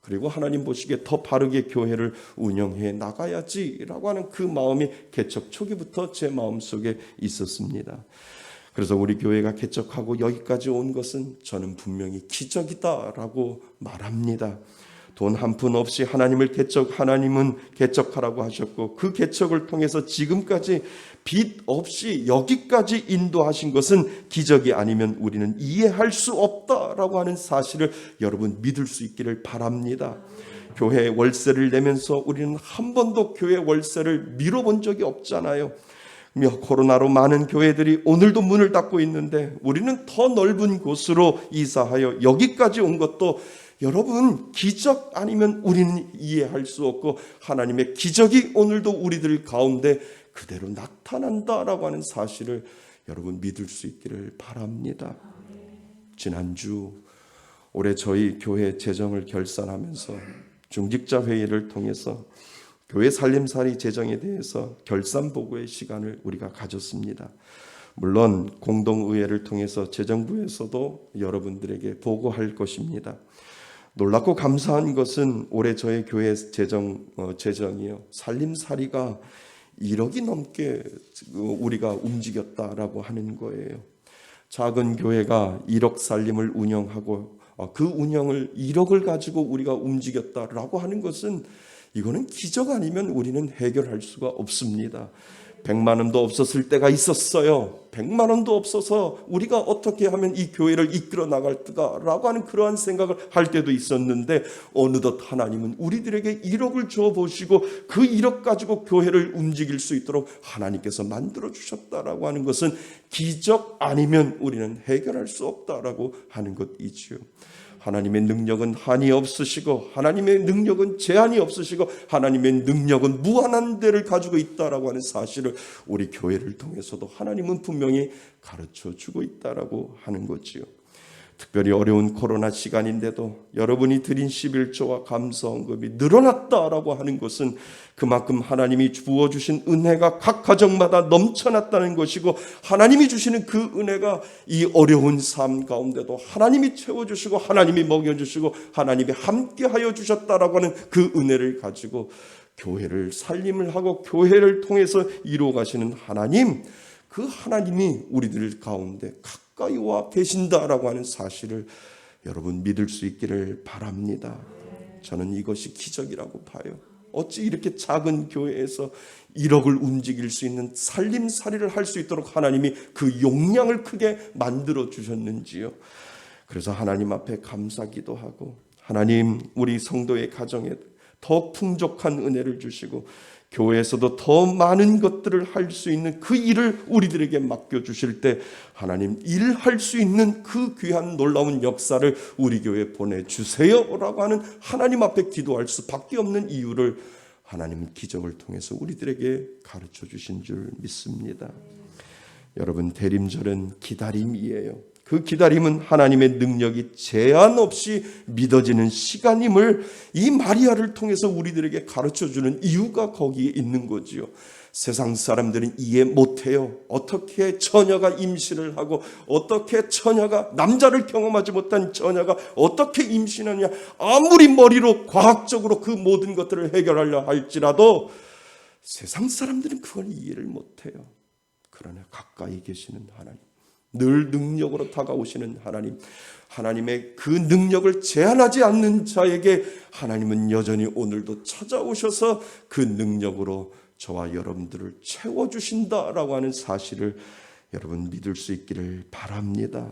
그리고 하나님 보시기에 더 바르게 교회를 운영해 나가야지라고 하는 그 마음이 개척 초기부터 제 마음속에 있었습니다. 그래서 우리 교회가 개척하고 여기까지 온 것은 저는 분명히 기적이다라고 말합니다. 돈 한 푼 없이 하나님은 개척하라고 하셨고 그 개척을 통해서 지금까지 빚 없이 여기까지 인도하신 것은 기적이 아니면 우리는 이해할 수 없다라고 하는 사실을 여러분 믿을 수 있기를 바랍니다. 교회 월세를 내면서 우리는 한 번도 교회 월세를 미뤄본 적이 없잖아요. 코로나로 많은 교회들이 오늘도 문을 닫고 있는데 우리는 더 넓은 곳으로 이사하여 여기까지 온 것도 여러분, 기적 아니면 우리는 이해할 수 없고 하나님의 기적이 오늘도 우리들 가운데 그대로 나타난다라고 하는 사실을 여러분 믿을 수 있기를 바랍니다. 지난주 올해 저희 교회 재정을 결산하면서 중직자 회의를 통해서 교회 살림살이 재정에 대해서 결산 보고의 시간을 우리가 가졌습니다. 물론 공동의회를 통해서 재정부에서도 여러분들에게 보고할 것입니다. 놀랍고 감사한 것은 올해 저희 교회 재정이요, 살림살이가 1억이 넘게 우리가 움직였다라고 하는 거예요. 작은 교회가 1억 살림을 운영하고 그 운영을 1억을 가지고 우리가 움직였다라고 하는 것은 이거는 기적 아니면 우리는 해결할 수가 없습니다. 100만 원도 없었을 때가 있었어요. 100만 원도 없어서 우리가 어떻게 하면 이 교회를 이끌어 나갈까라고 하는 그러한 생각을 할 때도 있었는데 어느덧 하나님은 우리들에게 1억을 줘보시고 그 1억 가지고 교회를 움직일 수 있도록 하나님께서 만들어 주셨다라고 하는 것은 기적 아니면 우리는 해결할 수 없다라고 하는 것이지요. 하나님의 능력은 한이 없으시고 하나님의 능력은 제한이 없으시고 하나님의 능력은 무한한 데를 가지고 있다라고 하는 사실을 우리 교회를 통해서도 하나님은 분명히 가르쳐 주고 있다라고 하는 거지요. 특별히 어려운 코로나 시간인데도 여러분이 드린 11조와 감사헌금이 늘어났다라고 하는 것은 그만큼 하나님이 부어주신 은혜가 각 가정마다 넘쳐났다는 것이고 하나님이 주시는 그 은혜가 이 어려운 삶 가운데도 하나님이 채워주시고 하나님이 먹여주시고 하나님이 함께하여 주셨다라고 하는 그 은혜를 가지고 교회를 살림을 하고 교회를 통해서 이루어 가시는 하나님, 그 하나님이 우리들 가운데 가까이 와 계신다라고 하는 사실을 여러분 믿을 수 있기를 바랍니다. 저는 이것이 기적이라고 봐요. 어찌 이렇게 작은 교회에서 1억을 움직일 수 있는 살림살이를 할 수 있도록 하나님이 그 용량을 크게 만들어 주셨는지요. 그래서 하나님 앞에 감사기도 하고 하나님 우리 성도의 가정에 더 풍족한 은혜를 주시고 교회에서도 더 많은 것들을 할 수 있는 그 일을 우리들에게 맡겨주실 때 하나님 일할 수 있는 그 귀한 놀라운 역사를 우리 교회에 보내주세요 라고 하는 하나님 앞에 기도할 수밖에 없는 이유를 하나님은 기적을 통해서 우리들에게 가르쳐 주신 줄 믿습니다. 여러분, 대림절은 기다림이에요. 그 기다림은 하나님의 능력이 제한 없이 믿어지는 시간임을 이 마리아를 통해서 우리들에게 가르쳐주는 이유가 거기에 있는 거지요. 세상 사람들은 이해 못해요. 어떻게 처녀가 임신을 하고 어떻게 처녀가 남자를 경험하지 못한 처녀가 어떻게 임신하냐. 아무리 머리로 과학적으로 그 모든 것들을 해결하려 할지라도 세상 사람들은 그걸 이해를 못해요. 그러나 가까이 계시는 하나님, 늘 능력으로 다가오시는 하나님, 하나님의 그 능력을 제한하지 않는 자에게 하나님은 여전히 오늘도 찾아오셔서 그 능력으로 저와 여러분들을 채워주신다라고 하는 사실을 여러분 믿을 수 있기를 바랍니다.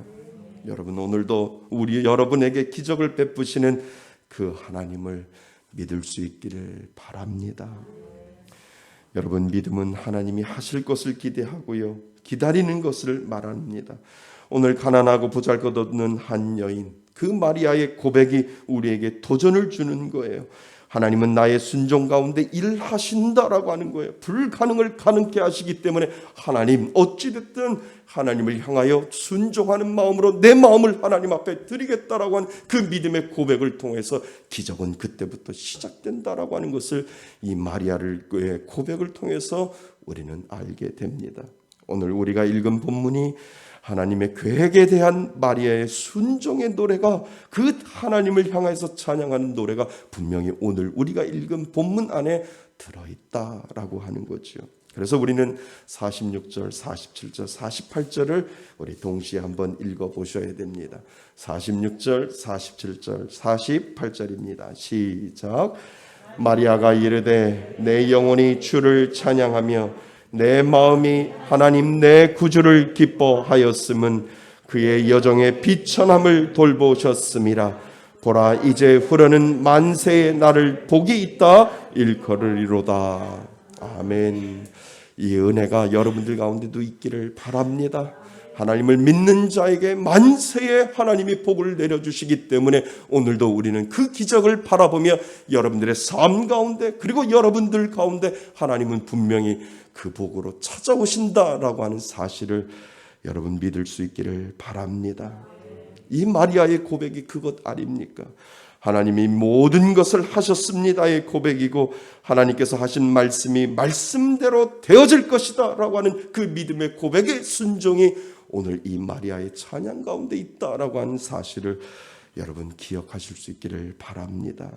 여러분, 오늘도 우리 여러분에게 기적을 베푸시는 그 하나님을 믿을 수 있기를 바랍니다. 여러분, 믿음은 하나님이 하실 것을 기대하고요, 기다리는 것을 말합니다. 오늘 가난하고 보잘것없는 한 여인, 그 마리아의 고백이 우리에게 도전을 주는 거예요. 하나님은 나의 순종 가운데 일하신다라고 하는 거예요. 불가능을 가능케 하시기 때문에 하나님, 어찌됐든 하나님을 향하여 순종하는 마음으로 내 마음을 하나님 앞에 드리겠다라고 하는 그 믿음의 고백을 통해서 기적은 그때부터 시작된다라고 하는 것을 이 마리아의 고백을 통해서 우리는 알게 됩니다. 오늘 우리가 읽은 본문이 하나님의 계획에 대한 마리아의 순종의 노래가, 그 하나님을 향해서 찬양하는 노래가 분명히 오늘 우리가 읽은 본문 안에 들어있다라고 하는 거죠. 그래서 우리는 46절, 47절, 48절을 우리 동시에 한번 읽어보셔야 됩니다. 46절, 47절, 48절입니다. 시작. 마리아가 이르되 내 영혼이 주를 찬양하며 내 마음이 하나님 내 구주를 기뻐하였음은 그의 여정의 비천함을 돌보셨음이라. 보라, 이제 흐르는 만세의 나를 복이 있다 일컬으리로다. 아멘. 이 은혜가 여러분들 가운데도 있기를 바랍니다. 하나님을 믿는 자에게 만세의 하나님이 복을 내려주시기 때문에 오늘도 우리는 그 기적을 바라보며 여러분들의 삶 가운데 그리고 여러분들 가운데 하나님은 분명히 그 복으로 찾아오신다라고 하는 사실을 여러분 믿을 수 있기를 바랍니다. 이 마리아의 고백이 그것 아닙니까? 하나님이 모든 것을 하셨습니다의 고백이고 하나님께서 하신 말씀이 말씀대로 되어질 것이다 라고 하는 그 믿음의 고백의 순종이 오늘 이 마리아의 찬양 가운데 있다라고 하는 사실을 여러분 기억하실 수 있기를 바랍니다.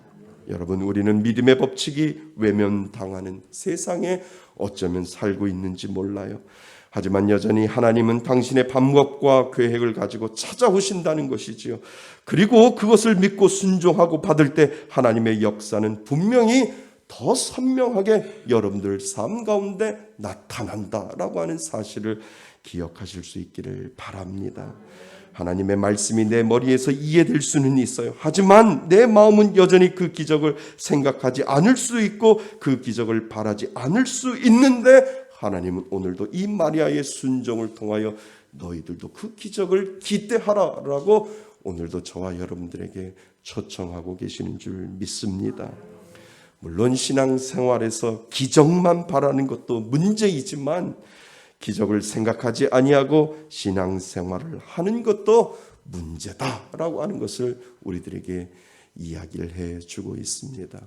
여러분, 우리는 믿음의 법칙이 외면당하는 세상에 어쩌면 살고 있는지 몰라요. 하지만 여전히 하나님은 당신의 방법과 계획을 가지고 찾아오신다는 것이지요. 그리고 그것을 믿고 순종하고 받을 때 하나님의 역사는 분명히 더 선명하게 여러분들 삶 가운데 나타난다라고 하는 사실을 기억하실 수 있기를 바랍니다. 하나님의 말씀이 내 머리에서 이해될 수는 있어요. 하지만 내 마음은 여전히 그 기적을 생각하지 않을 수 있고 그 기적을 바라지 않을 수 있는데 하나님은 오늘도 이 마리아의 순종을 통하여 너희들도 그 기적을 기대하라라고 오늘도 저와 여러분들에게 초청하고 계시는 줄 믿습니다. 물론 신앙생활에서 기적만 바라는 것도 문제이지만 기적을 생각하지 아니하고 신앙생활을 하는 것도 문제다라고 하는 것을 우리들에게 이야기를 해주고 있습니다.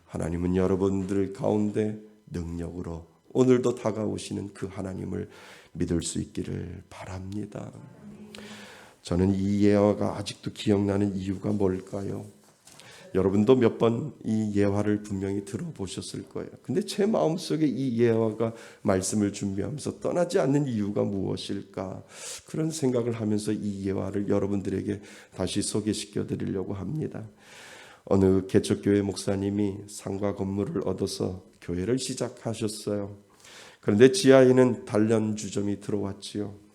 하나님은 여러분들 가운데 능력으로 오늘도 다가오시는 그 하나님을 믿을 수 있기를 바랍니다. 저는 이 예화가 아직도 기억나는 이유가 뭘까요? 여러분도 몇 번 이 예화를 분명히 들어보셨을 거예요. 근데 제 마음속에 이 예화가 말씀을 준비하면서 떠나지 않는 이유가 무엇일까? 그런 생각을 하면서 이 예화를 여러분들에게 다시 소개시켜 드리려고 합니다. 어느 개척교회 목사님이 상가 건물을 얻어서 교회를 시작하셨어요. 그런데 지하에는 단란주점이 들어왔지요.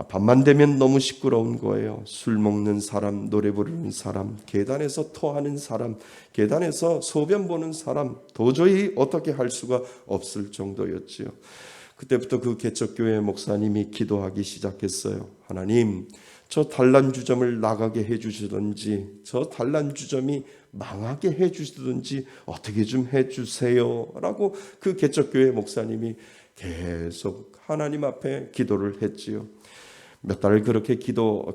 밤만 되면 너무 시끄러운 거예요. 술 먹는 사람, 노래 부르는 사람, 계단에서 토하는 사람, 계단에서 소변 보는 사람, 도저히 어떻게 할 수가 없을 정도였지요. 그때부터 그 개척교회 목사님이 기도하기 시작했어요. 하나님, 저 단란주점을 나가게 해주시든지 저 단란주점이 망하게 해주시든지 어떻게 좀 해주세요 라고 그 개척교회 목사님이 계속 하나님 앞에 기도를 했지요. 몇 달 그렇게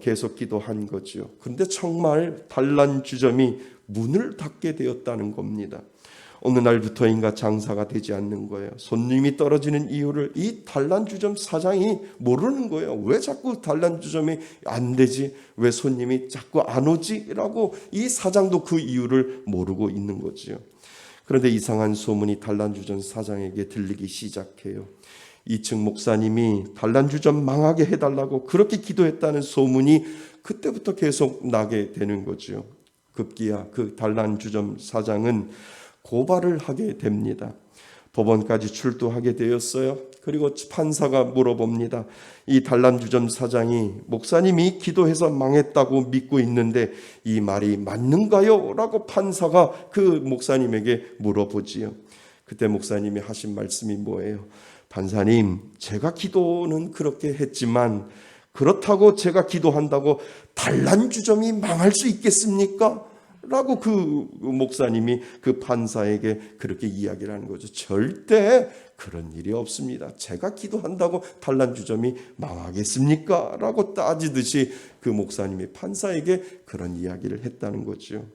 계속 기도한 거죠. 그런데 정말 단란주점이 문을 닫게 되었다는 겁니다. 어느 날부터인가 장사가 되지 않는 거예요. 손님이 떨어지는 이유를 이 단란주점 사장이 모르는 거예요. 왜 자꾸 단란주점이 안 되지? 왜 손님이 자꾸 안 오지? 라고 이 사장도 그 이유를 모르고 있는 거지요. 그런데 이상한 소문이 단란주점 사장에게 들리기 시작해요. 2층 목사님이 단란주점 망하게 해달라고 그렇게 기도했다는 소문이 그때부터 계속 나게 되는 거죠. 급기야 그 단란주점 사장은 고발을 하게 됩니다. 법원까지 출두하게 되었어요. 그리고 판사가 물어봅니다. 이 단란주점 사장이 목사님이 기도해서 망했다고 믿고 있는데 이 말이 맞는가요? 라고 판사가 그 목사님에게 물어보지요. 그때 목사님이 하신 말씀이 뭐예요? 판사님, 제가 기도는 그렇게 했지만 그렇다고 제가 기도한다고 단란주점이 망할 수 있겠습니까? 라고 그 목사님이 그 판사에게 그렇게 이야기를 하는 거죠. 절대 그런 일이 없습니다. 제가 기도한다고 단란주점이 망하겠습니까? 라고 따지듯이 그 목사님이 판사에게 그런 이야기를 했다는 거죠.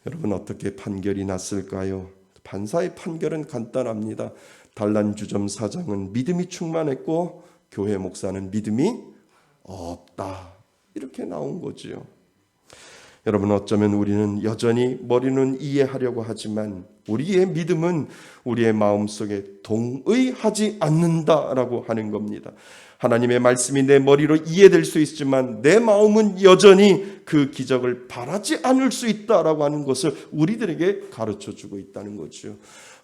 여러분, 어떻게 판결이 났을까요? 판사의 판결은 간단합니다. 단란주점 사장은 믿음이 충만했고 교회 목사는 믿음이 없다. 이렇게 나온 거지요. 여러분, 어쩌면 우리는 여전히 머리는 이해하려고 하지만 우리의 믿음은 우리의 마음속에 동의하지 않는다라고 하는 겁니다. 하나님의 말씀이 내 머리로 이해될 수 있지만 내 마음은 여전히 그 기적을 바라지 않을 수 있다라고 하는 것을 우리들에게 가르쳐주고 있다는 거죠.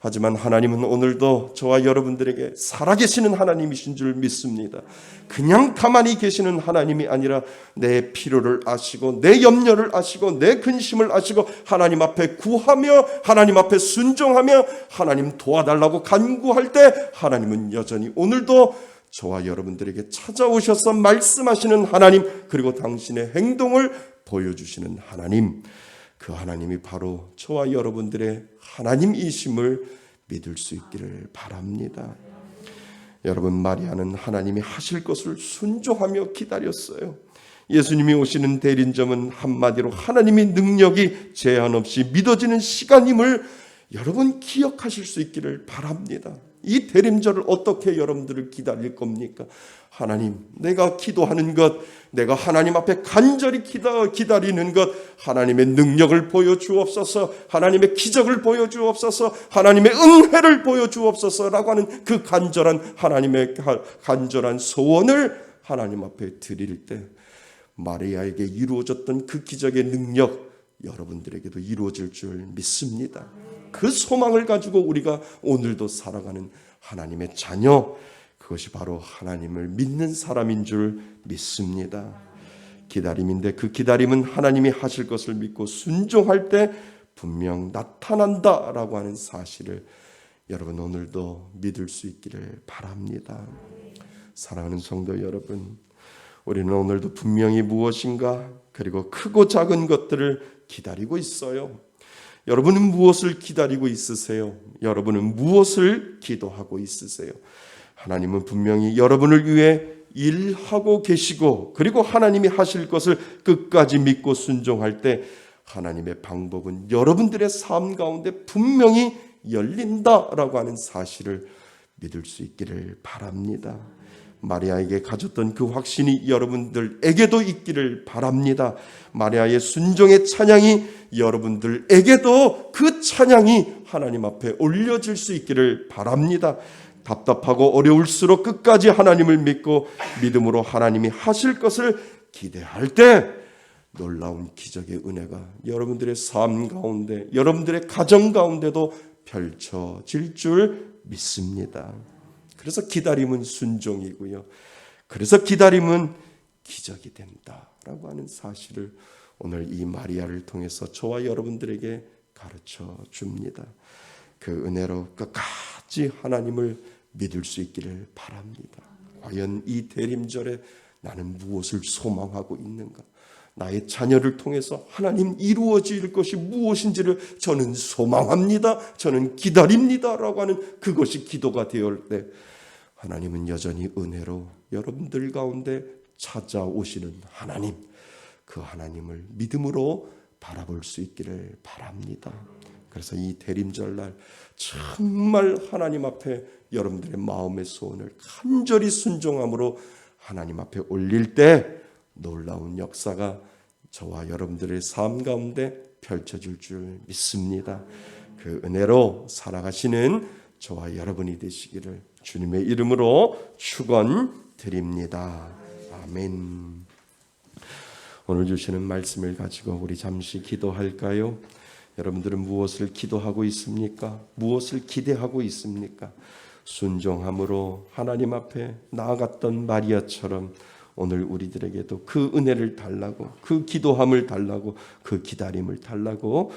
하지만 하나님은 오늘도 저와 여러분들에게 살아계시는 하나님이신 줄 믿습니다. 그냥 가만히 계시는 하나님이 아니라 내 필요를 아시고 내 염려를 아시고 내 근심을 아시고 하나님 앞에 구하며 하나님 앞에 순종하며 하나님 도와달라고 간구할 때 하나님은 여전히 오늘도 저와 여러분들에게 찾아오셔서 말씀하시는 하나님, 그리고 당신의 행동을 보여주시는 하나님, 그 하나님이 바로 저와 여러분들의 하나님이심을 믿을 수 있기를 바랍니다. 여러분, 마리아는 하나님이 하실 것을 순종하며 기다렸어요. 예수님이 오시는 대림점은 한마디로 하나님의 능력이 제한 없이 믿어지는 시간임을 여러분 기억하실 수 있기를 바랍니다. 이 대림절을 어떻게 여러분들을 기다릴 겁니까? 하나님, 내가 기도하는 것, 내가 하나님 앞에 간절히 기다리는 것, 하나님의 능력을 보여주옵소서, 하나님의 기적을 보여주옵소서, 하나님의 은혜를 보여주옵소서라고 하는 그 간절한 하나님의 간절한 소원을 하나님 앞에 드릴 때 마리아에게 이루어졌던 그 기적의 능력 여러분들에게도 이루어질 줄 믿습니다. 그 소망을 가지고 우리가 오늘도 살아가는 하나님의 자녀, 그것이 바로 하나님을 믿는 사람인 줄 믿습니다. 기다림인데 그 기다림은 하나님이 하실 것을 믿고 순종할 때 분명 나타난다라고 하는 사실을 여러분 오늘도 믿을 수 있기를 바랍니다. 사랑하는 성도 여러분, 우리는 오늘도 분명히 무엇인가, 그리고 크고 작은 것들을 기다리고 있어요. 여러분은 무엇을 기다리고 있으세요? 여러분은 무엇을 기도하고 있으세요? 하나님은 분명히 여러분을 위해 일하고 계시고, 그리고 하나님이 하실 것을 끝까지 믿고 순종할 때 하나님의 방법은 여러분들의 삶 가운데 분명히 열린다라고 하는 사실을 믿을 수 있기를 바랍니다. 마리아에게 가졌던 그 확신이 여러분들에게도 있기를 바랍니다. 마리아의 순종의 찬양이 여러분들에게도 그 찬양이 하나님 앞에 올려질 수 있기를 바랍니다. 답답하고 어려울수록 끝까지 하나님을 믿고 믿음으로 하나님이 하실 것을 기대할 때 놀라운 기적의 은혜가 여러분들의 삶 가운데, 여러분들의 가정 가운데도 펼쳐질 줄 믿습니다. 그래서 기다림은 순종이고요. 그래서 기다림은 기적이 된다라고 하는 사실을 오늘 이 마리아를 통해서 저와 여러분들에게 가르쳐 줍니다. 그 은혜로 끝까지 하나님을 믿을 수 있기를 바랍니다. 과연 이 대림절에 나는 무엇을 소망하고 있는가? 나의 자녀를 통해서 하나님 이루어질 것이 무엇인지를 저는 소망합니다. 저는 기다립니다라고 하는 그것이 기도가 되어올 때 하나님은 여전히 은혜로 여러분들 가운데 찾아오시는 하나님, 그 하나님을 믿음으로 바라볼 수 있기를 바랍니다. 그래서 이 대림절날 정말 하나님 앞에 여러분들의 마음의 소원을 간절히 순종함으로 하나님 앞에 올릴 때 놀라운 역사가 저와 여러분들의 삶 가운데 펼쳐질 줄 믿습니다. 그 은혜로 살아가시는 저와 여러분이 되시기를 주님의 이름으로 축원드립니다. 아멘. 오늘 주시는 말씀을 가지고 우리 잠시 기도할까요? 여러분들은 무엇을 기도하고 있습니까? 무엇을 기대하고 있습니까? 순종함으로 하나님 앞에 나아갔던 마리아처럼 오늘 우리들에게도 그 은혜를 달라고, 그 기도함을 달라고, 그 기다림을 달라고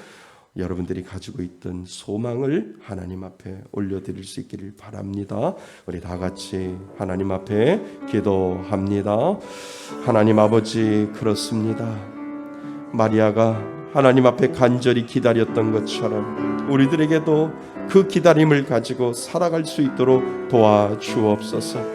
여러분들이 가지고 있던 소망을 하나님 앞에 올려드릴 수 있기를 바랍니다. 우리 다 같이 하나님 앞에 기도합니다. 하나님 아버지, 그렇습니다. 마리아가 하나님 앞에 간절히 기다렸던 것처럼 우리들에게도 그 기다림을 가지고 살아갈 수 있도록 도와주옵소서.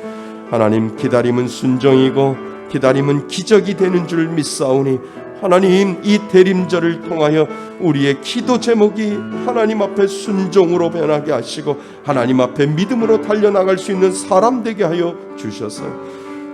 하나님, 기다림은 순종이고 기다림은 기적이 되는 줄 믿사오니 하나님, 이 대림절을 통하여 우리의 기도 제목이 하나님 앞에 순종으로 변하게 하시고 하나님 앞에 믿음으로 달려나갈 수 있는 사람 되게 하여 주셔서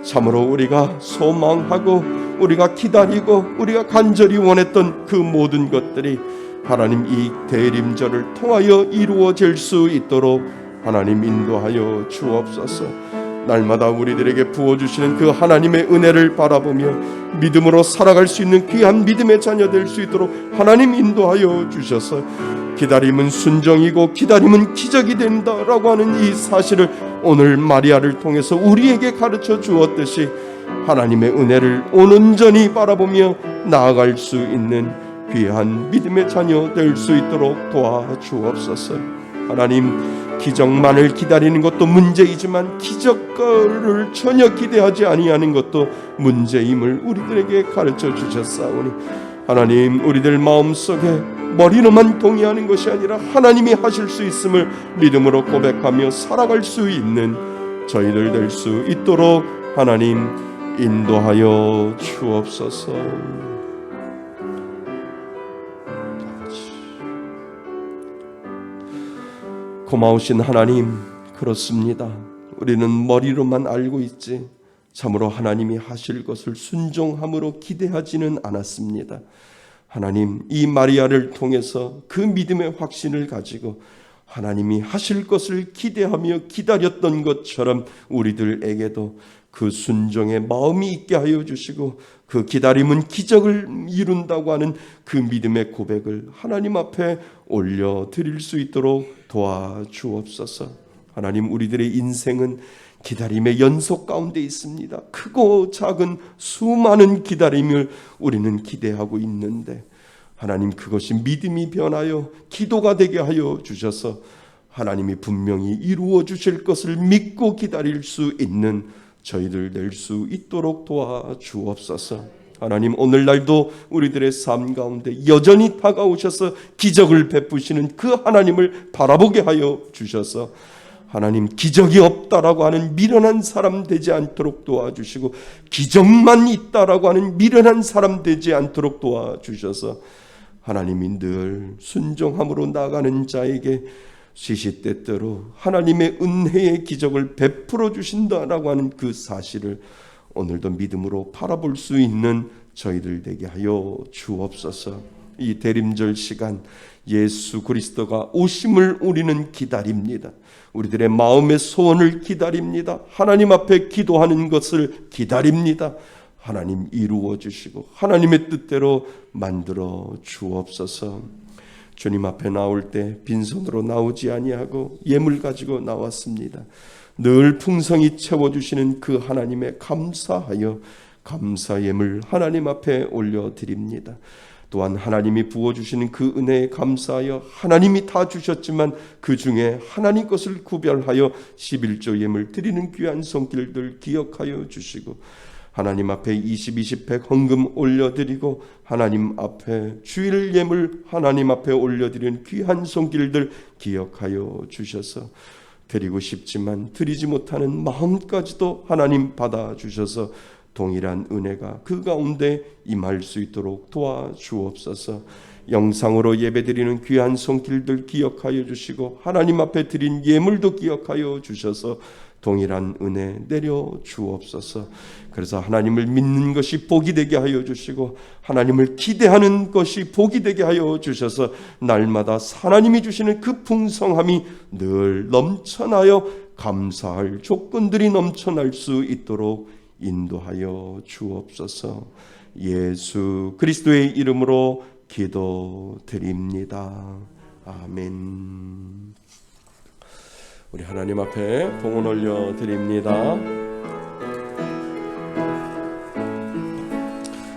참으로 우리가 소망하고 우리가 기다리고 우리가 간절히 원했던 그 모든 것들이 하나님 이 대림절을 통하여 이루어질 수 있도록 하나님 인도하여 주옵소서. 날마다 우리들에게 부어주시는 그 하나님의 은혜를 바라보며 믿음으로 살아갈 수 있는 귀한 믿음의 자녀 될 수 있도록 하나님 인도하여 주셔서 기다림은 순종이고 기다림은 기적이 된다라고 하는 이 사실을 오늘 마리아를 통해서 우리에게 가르쳐 주었듯이 하나님의 은혜를 온전히 바라보며 나아갈 수 있는 귀한 믿음의 자녀 될 수 있도록 도와주옵소서. 하나님, 기적만을 기다리는 것도 문제이지만 기적을 전혀 기대하지 아니하는 것도 문제임을 우리들에게 가르쳐 주셨사오니 하나님, 우리들 마음속에 머리로만 동의하는 것이 아니라 하나님이 하실 수 있음을 믿음으로 고백하며 살아갈 수 있는 저희들 될 수 있도록 하나님 인도하여 주옵소서. 고마우신 하나님, 그렇습니다. 우리는 머리로만 알고 있지 참으로 하나님이 하실 것을 순종함으로 기대하지는 않았습니다. 하나님, 이 마리아를 통해서 그 믿음의 확신을 가지고 하나님이 하실 것을 기대하며 기다렸던 것처럼 우리들에게도 그 순종의 마음이 있게 하여 주시고 그 기다림은 기적을 이룬다고 하는 그 믿음의 고백을 하나님 앞에 올려드릴 수 있도록 도와주옵소서. 하나님, 우리들의 인생은 기다림의 연속 가운데 있습니다. 크고 작은 수많은 기다림을 우리는 기대하고 있는데 하나님, 그것이 믿음이 변하여 기도가 되게 하여 주셔서 하나님이 분명히 이루어 주실 것을 믿고 기다릴 수 있는 저희들 될 수 있도록 도와주옵소서. 하나님, 오늘날도 우리들의 삶 가운데 여전히 다가오셔서 기적을 베푸시는 그 하나님을 바라보게 하여 주셔서 하나님, 기적이 없다라고 하는 미련한 사람 되지 않도록 도와주시고 기적만 있다라고 하는 미련한 사람 되지 않도록 도와주셔서 하나님이 늘 순종함으로 나아가는 자에게 시시때때로 하나님의 은혜의 기적을 베풀어 주신다라고 하는 그 사실을 오늘도 믿음으로 바라볼 수 있는 저희들 되게 하여 주옵소서. 이 대림절 시간 예수 그리스도가 오심을 우리는 기다립니다. 우리들의 마음의 소원을 기다립니다. 하나님 앞에 기도하는 것을 기다립니다. 하나님, 이루어 주시고 하나님의 뜻대로 만들어 주옵소서. 주님 앞에 나올 때 빈손으로 나오지 아니하고 예물 가지고 나왔습니다. 늘 풍성히 채워주시는 그 하나님에 감사하여 감사 예물 하나님 앞에 올려드립니다. 또한 하나님이 부어주시는 그 은혜에 감사하여 하나님이 다 주셨지만 그 중에 하나님 것을 구별하여 11조 예물 드리는 귀한 손길들 기억하여 주시고 하나님 앞에 20팩 헌금 올려드리고 하나님 앞에 주일 예물 하나님 앞에 올려드리는 귀한 손길들 기억하여 주셔서 드리고 싶지만 드리지 못하는 마음까지도 하나님 받아주셔서 동일한 은혜가 그 가운데 임할 수 있도록 도와주옵소서. 영상으로 예배드리는 귀한 손길들 기억하여 주시고 하나님 앞에 드린 예물도 기억하여 주셔서 동일한 은혜 내려 주옵소서. 그래서 하나님을 믿는 것이 복이 되게 하여 주시고 하나님을 기대하는 것이 복이 되게 하여 주셔서 날마다 하나님이 주시는 그 풍성함이 늘 넘쳐나여 감사할 조건들이 넘쳐날 수 있도록 인도하여 주옵소서. 예수 그리스도의 이름으로 기도드립니다. 아멘. 우리 하나님 앞에 봉헌 올려 드립니다.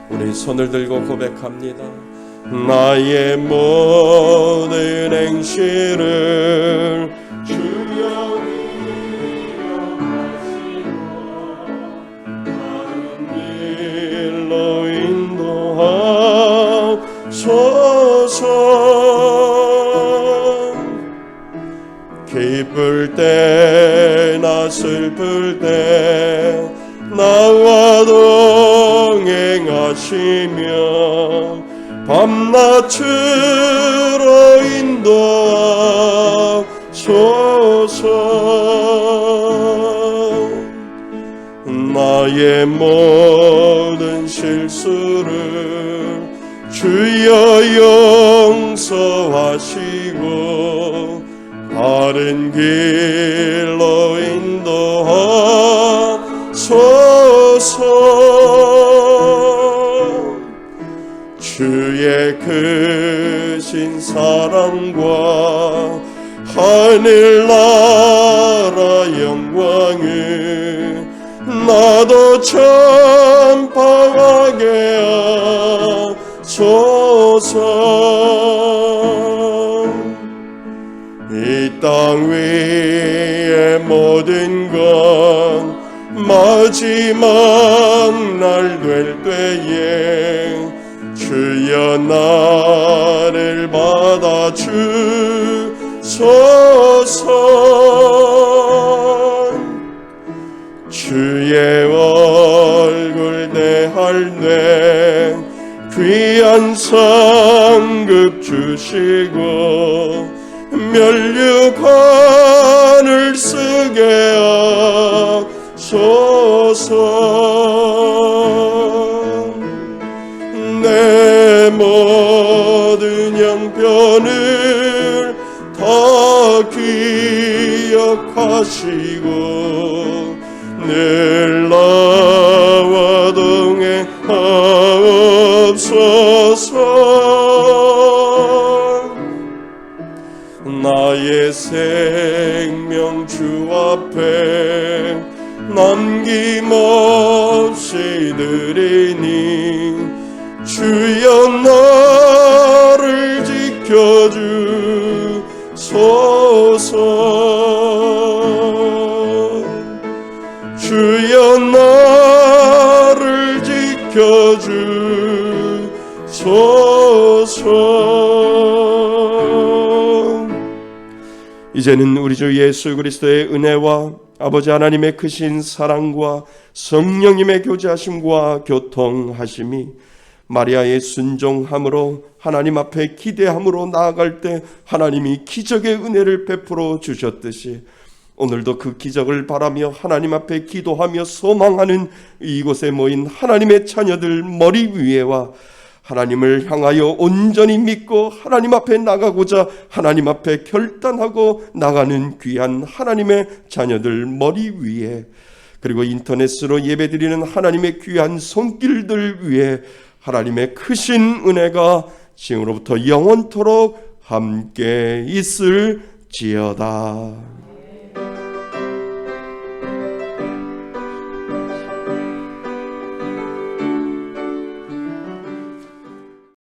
우리 손을 들고 고백합니다. 나의 모든 행실을 주여 인도하시고 바른 길로 인도하소서. 기쁠 때나 슬플 때 나와 동행하시며 밤낮으로 인도하소서. 나의 모든 실수를 주여 용서하시고 바른 길로 인도하소서. 주의 크신 사랑과 하늘나라 영광을 나도 전파하게 하소서. 이 땅 위의 모든 건 마지막 날 될 때에 주여 나를 받아 주소서. 주의 얼굴 대할 때 귀한 상급 주시고 면류관을 쓰게 하소서. 내 모든 형편을 다 기억하시고 늘 나와 동행하옵소서. 나의 생명 주 앞에 남김없이 드리니 주여 나를 지켜주소서. 주여 나를 지켜주소서. 이제는 우리 주 예수 그리스도의 은혜와 아버지 하나님의 크신 사랑과 성령님의 교제하심과 교통하심이 마리아의 순종함으로 하나님 앞에 기대함으로 나아갈 때 하나님이 기적의 은혜를 베풀어 주셨듯이 오늘도 그 기적을 바라며 하나님 앞에 기도하며 소망하는 이곳에 모인 하나님의 자녀들 머리 위에와 하나님을 향하여 온전히 믿고 하나님 앞에 나가고자 하나님 앞에 결단하고 나가는 귀한 하나님의 자녀들 머리 위에, 그리고 인터넷으로 예배드리는 하나님의 귀한 손길들 위에 하나님의 크신 은혜가 지금으로부터 영원토록 함께 있을지어다.